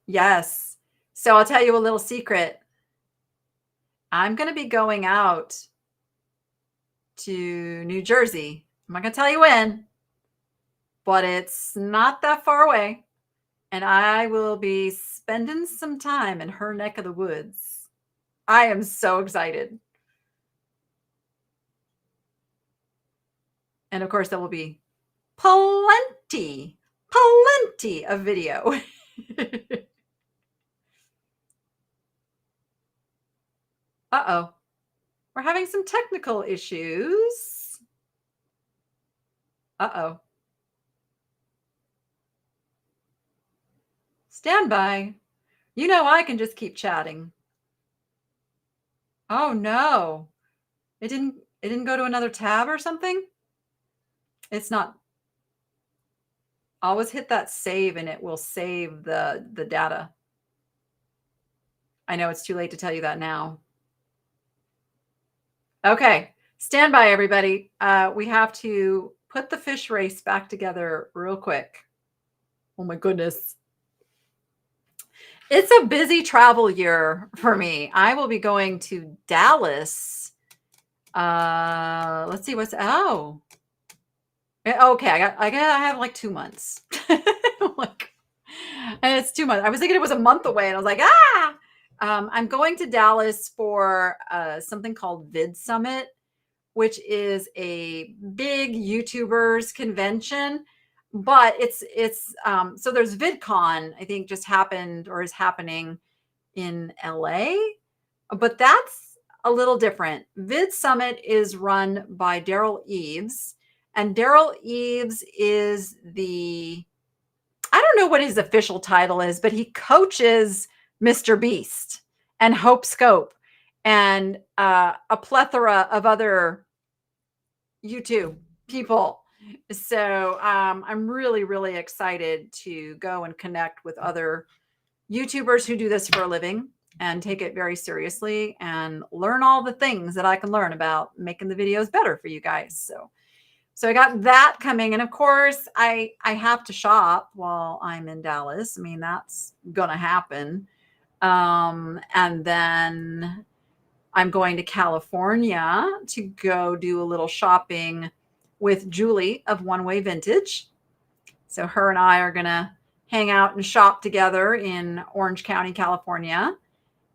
Yes. So I'll tell you a little secret. I'm going to be going out to New Jersey. I'm not going to tell you when, but it's not that far away. And I will be spending some time in her neck of the woods. I am so excited. And of course, there will be plenty of video. Uh-oh. We're having some technical issues. Uh-oh. Stand by. You know I can just keep chatting. Oh no. It didn't go to another tab or something? It's not. Always hit that save and it will save the data. I know it's too late to tell you that now. Okay. Stand by, everybody. We have to put the fish race back together real quick. Oh my goodness. It's a busy travel year for me. I will be going to Dallas. Let's see oh. Okay, I have like 2 months. Like, and it's 2 months. I was thinking it was a month away, and I was like, ah. I'm going to Dallas for something called Vid Summit, which is a big YouTubers convention. But it's so there's VidCon, I think just happened or is happening in LA, but that's a little different. Vid Summit is run by Daryl Eves, and Daryl Eves is I don't know what his official title is, but he coaches Mr. Beast and Hope Scope and a plethora of other YouTube people. So I'm really, really excited to go and connect with other YouTubers who do this for a living and take it very seriously and learn all the things that I can learn about making the videos better for you guys. So I got that coming. And of course, I have to shop while I'm in Dallas. I mean, that's going to happen. And then I'm going to California to go do a little shopping with Julie of One Way Vintage. So her and I are going to hang out and shop together in Orange County, California.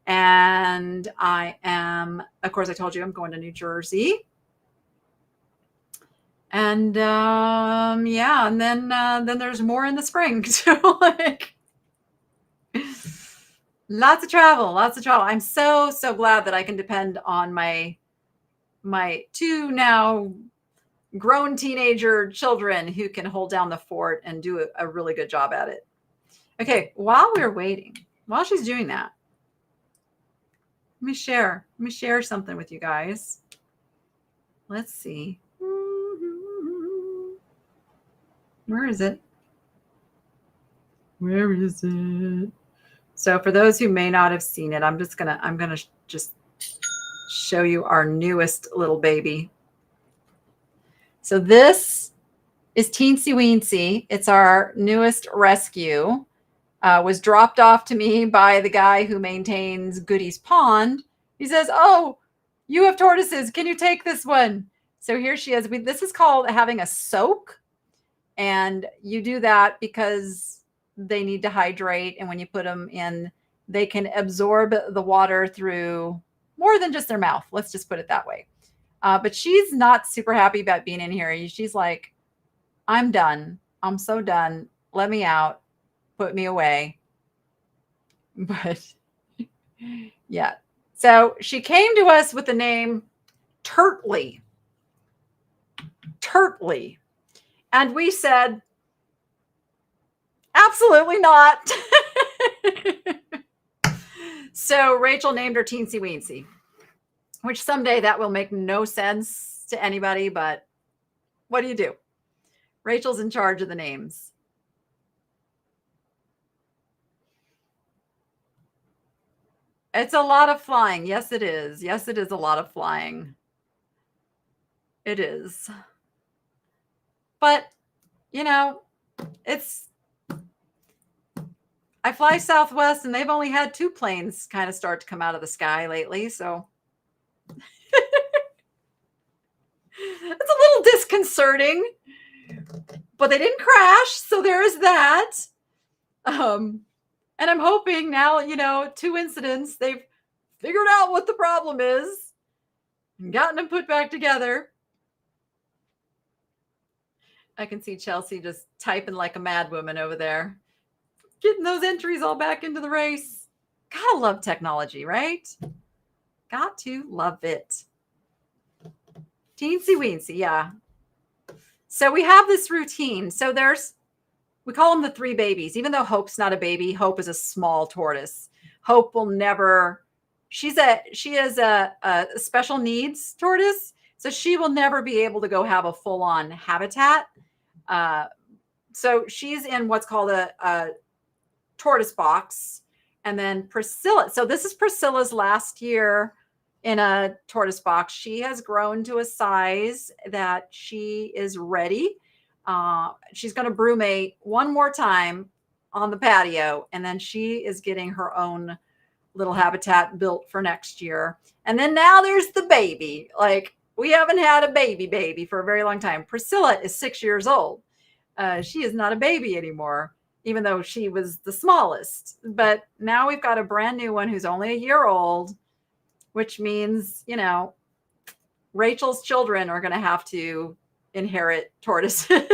And I am, of course, I told you I'm going to New Jersey. And yeah, and then there's more in the spring. So like lots of travel. I'm so glad that I can depend on my 2 now grown teenager children who can hold down the fort and do a really good job at it. Okay, while we're waiting, while she's doing that, let me share something with you guys. Let's see. Where is it? Where is it? So for those who may not have seen it, I'm gonna just show you our newest little baby. So this is Teensy Weensy. It's our newest rescue. Was dropped off to me by the guy who maintains Goody's Pond. He says, "Oh, you have tortoises. Can you take this one?" So here she is. This is called having a soak. And you do that because they need to hydrate. And when you put them in, they can absorb the water through more than just their mouth. Let's just put it that way. But she's not super happy about being in here. She's like, I'm done. I'm so done. Let me out. Put me away. But yeah. So she came to us with the name Turtley. Turtley. And we said, absolutely not. So Rachel named her Teensy Weensy, which someday that will make no sense to anybody, but what do you do? Rachel's in charge of the names. It's a lot of flying. Yes, it is. Yes, it is a lot of flying. It is. But, you know, I fly Southwest and they've only had 2 planes kind of start to come out of the sky lately. So it's a little disconcerting, but they didn't crash. So there's that. And I'm hoping now, 2 incidents, they've figured out what the problem is and gotten them put back together. I can see Chelsea just typing like a madwoman over there, getting those entries all back into the race. Gotta love technology, right? Got to love it. Teensy Weensy, yeah. So we have this routine. So we call them the three babies, even though Hope's not a baby. Hope is a small tortoise. Hope will never, she is a special needs tortoise. So she will never be able to go have a full on habitat. So she's in what's called a tortoise box. And then Priscilla. So this is Priscilla's last year in a tortoise box. She has grown to a size that she is ready. She's going to brumate one more time on the patio, and then she is getting her own little habitat built for next year. And then now there's the baby. Like, we haven't had a baby for a very long time. Priscilla is 6 years old. She is not a baby anymore, even though she was the smallest. But now we've got a brand new one who's only a year old, which means, you know, Rachel's children are going to have to inherit tortoises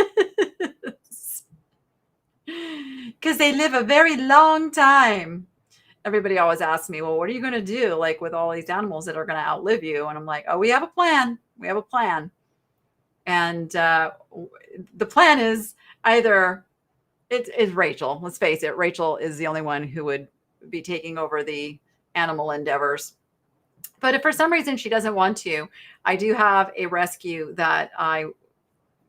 because they live a very long time. Everybody always asks me, well, what are you going to do, like, with all these animals that are going to outlive you? And I'm like, oh, we have a plan. We have a plan. And the plan is either it's Rachel. Let's face it. Rachel is the only one who would be taking over the animal endeavors. But if for some reason she doesn't want to, I do have a rescue that I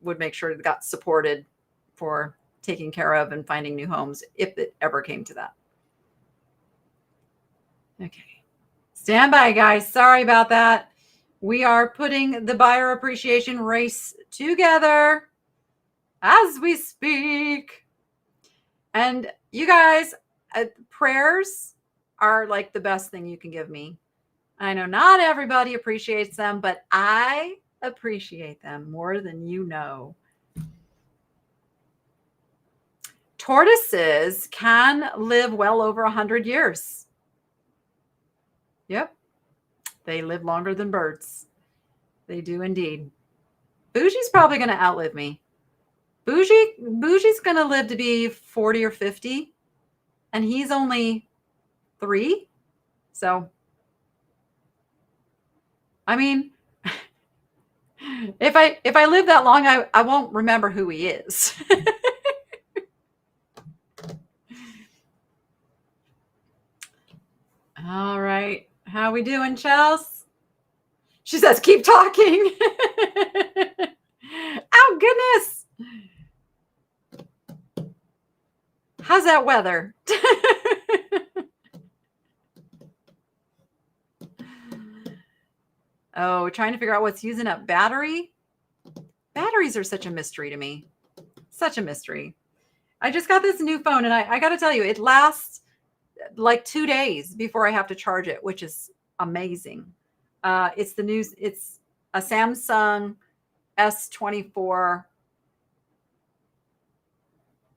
would make sure got supported for taking care of and finding new homes if it ever came to that. Okay. Stand by, guys. Sorry about that. We are putting the buyer appreciation race together as we speak. And you guys, prayers are like the best thing you can give me. I know not everybody appreciates them, but I appreciate them more than you know. Tortoises can live well over 100 years. Yep. They live longer than birds. They do indeed. Bougie's probably going to outlive me. Bougie's going to live to be 40 or 50, and he's only 3. So, I mean, if I live that long, I won't remember who he is. All right. How we doing, Chels? She says, keep talking. Oh, goodness. How's that weather? Oh, trying to figure out what's using up battery. Batteries are such a mystery to me. Such a mystery. I just got this new phone, and I got to tell you, it lasts like 2 days before I have to charge it, which is amazing. It's a Samsung S24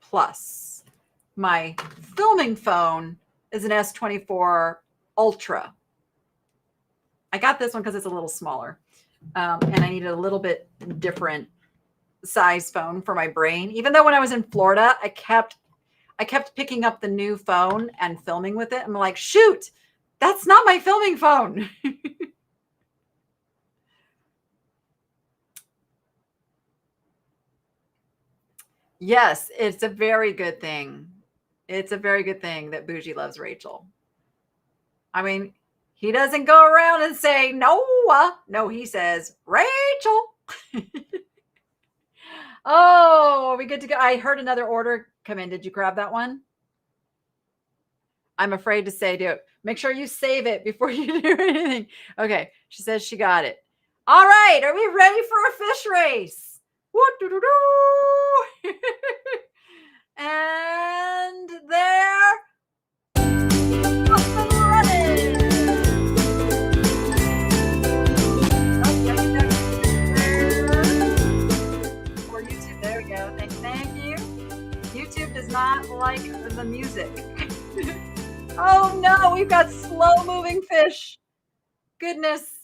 Plus. My filming phone is an S24 Ultra. I got this one because it's a little smaller, and I needed a little bit different size phone for my brain. Even though when I was in Florida, I kept picking up the new phone and filming with it. I'm like, shoot, that's not my filming phone. Yes, it's a very good thing. It's a very good thing that Bougie loves Rachel. I mean, he doesn't go around and say, Noah. No, he says, Rachel. Oh, are we good to go? I heard another order come in. Did you grab that one? I'm afraid to say, do it. Make sure you save it before you do anything. Okay. She says she got it. All right. Are we ready for a fish race? Woo-doo-doo-doo. And there. Up and running. For YouTube. There we go. Thank you. YouTube does not like the music. Oh no, we've got slow moving fish. Goodness.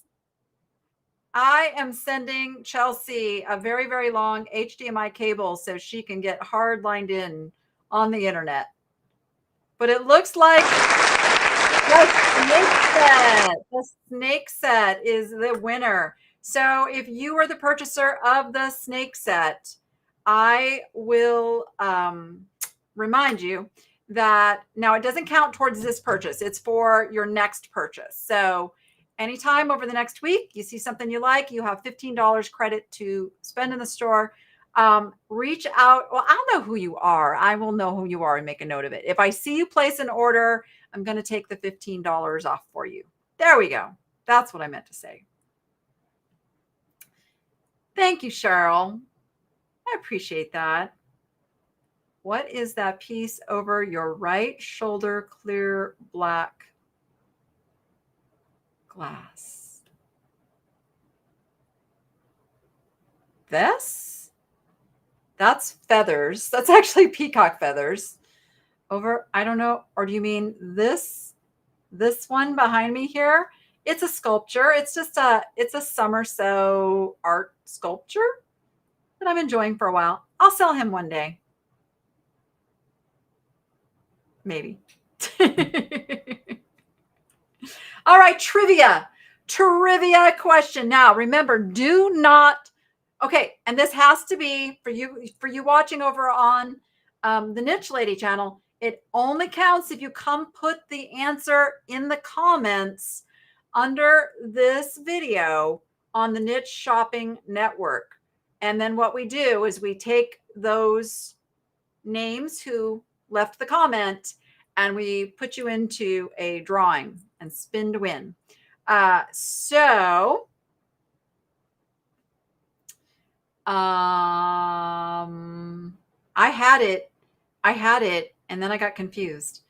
I am sending Chelsea a very, very long HDMI cable so she can get hard lined in on the internet. But it looks like the snake set is the winner. So if you are the purchaser of the snake set, I will remind you that now it doesn't count towards this purchase. It's for your next purchase. So anytime over the next week, you see something you like, you have $15 credit to spend in the store. Reach out. Well, I'll know who you are. I will know who you are and make a note of it. If I see you place an order, I'm going to take the $15 off for you. There we go. That's what I meant to say. Thank you, Cheryl. I appreciate that. What is that piece over your right shoulder? Clear black glass. This? That's feathers. That's actually peacock feathers. Over, I don't know. Or do you mean this one behind me here? It's a sculpture. It's a summer sew art sculpture that I'm enjoying for a while. I'll sell him one day. Maybe. All right, trivia question. Now, remember, do not. Okay, and this has to be for you watching over on the Niche Lady channel. It only counts if you come put the answer in the comments under this video on the Niche Shopping Network. And then what we do is we take those names who left the comment and we put you into a drawing and spin to win. So I had it and then I got confused.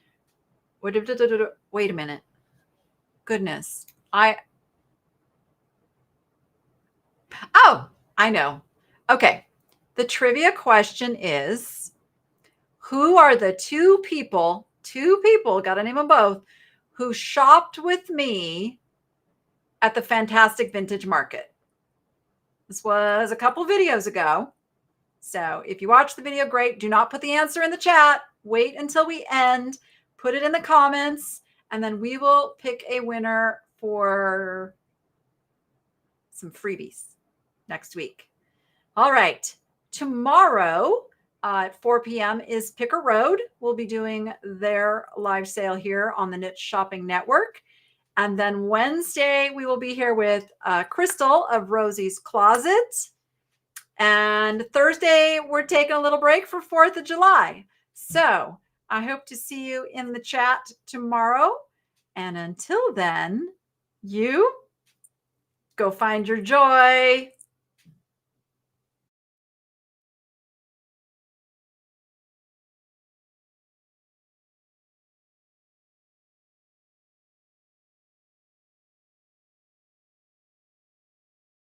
Wait a minute. Goodness. Oh, I know. Okay. The trivia question is, who are the two people, got to name them both, who shopped with me at the Fantastic Vintage Market? This was a couple videos ago. So if you watch the video, great. Do not put the answer in the chat. Wait until we end. Put it in the comments. And then we will pick a winner for some freebies next week. All right. Tomorrow at 4 p.m. is Picker Road. We'll be doing their live sale here on the Niche Shopping Network. And then Wednesday, we will be here with Crystal of Rosie's Closet. And Thursday, we're taking a little break for 4th of July. So I hope to see you in the chat tomorrow. And until then, you go find your joy.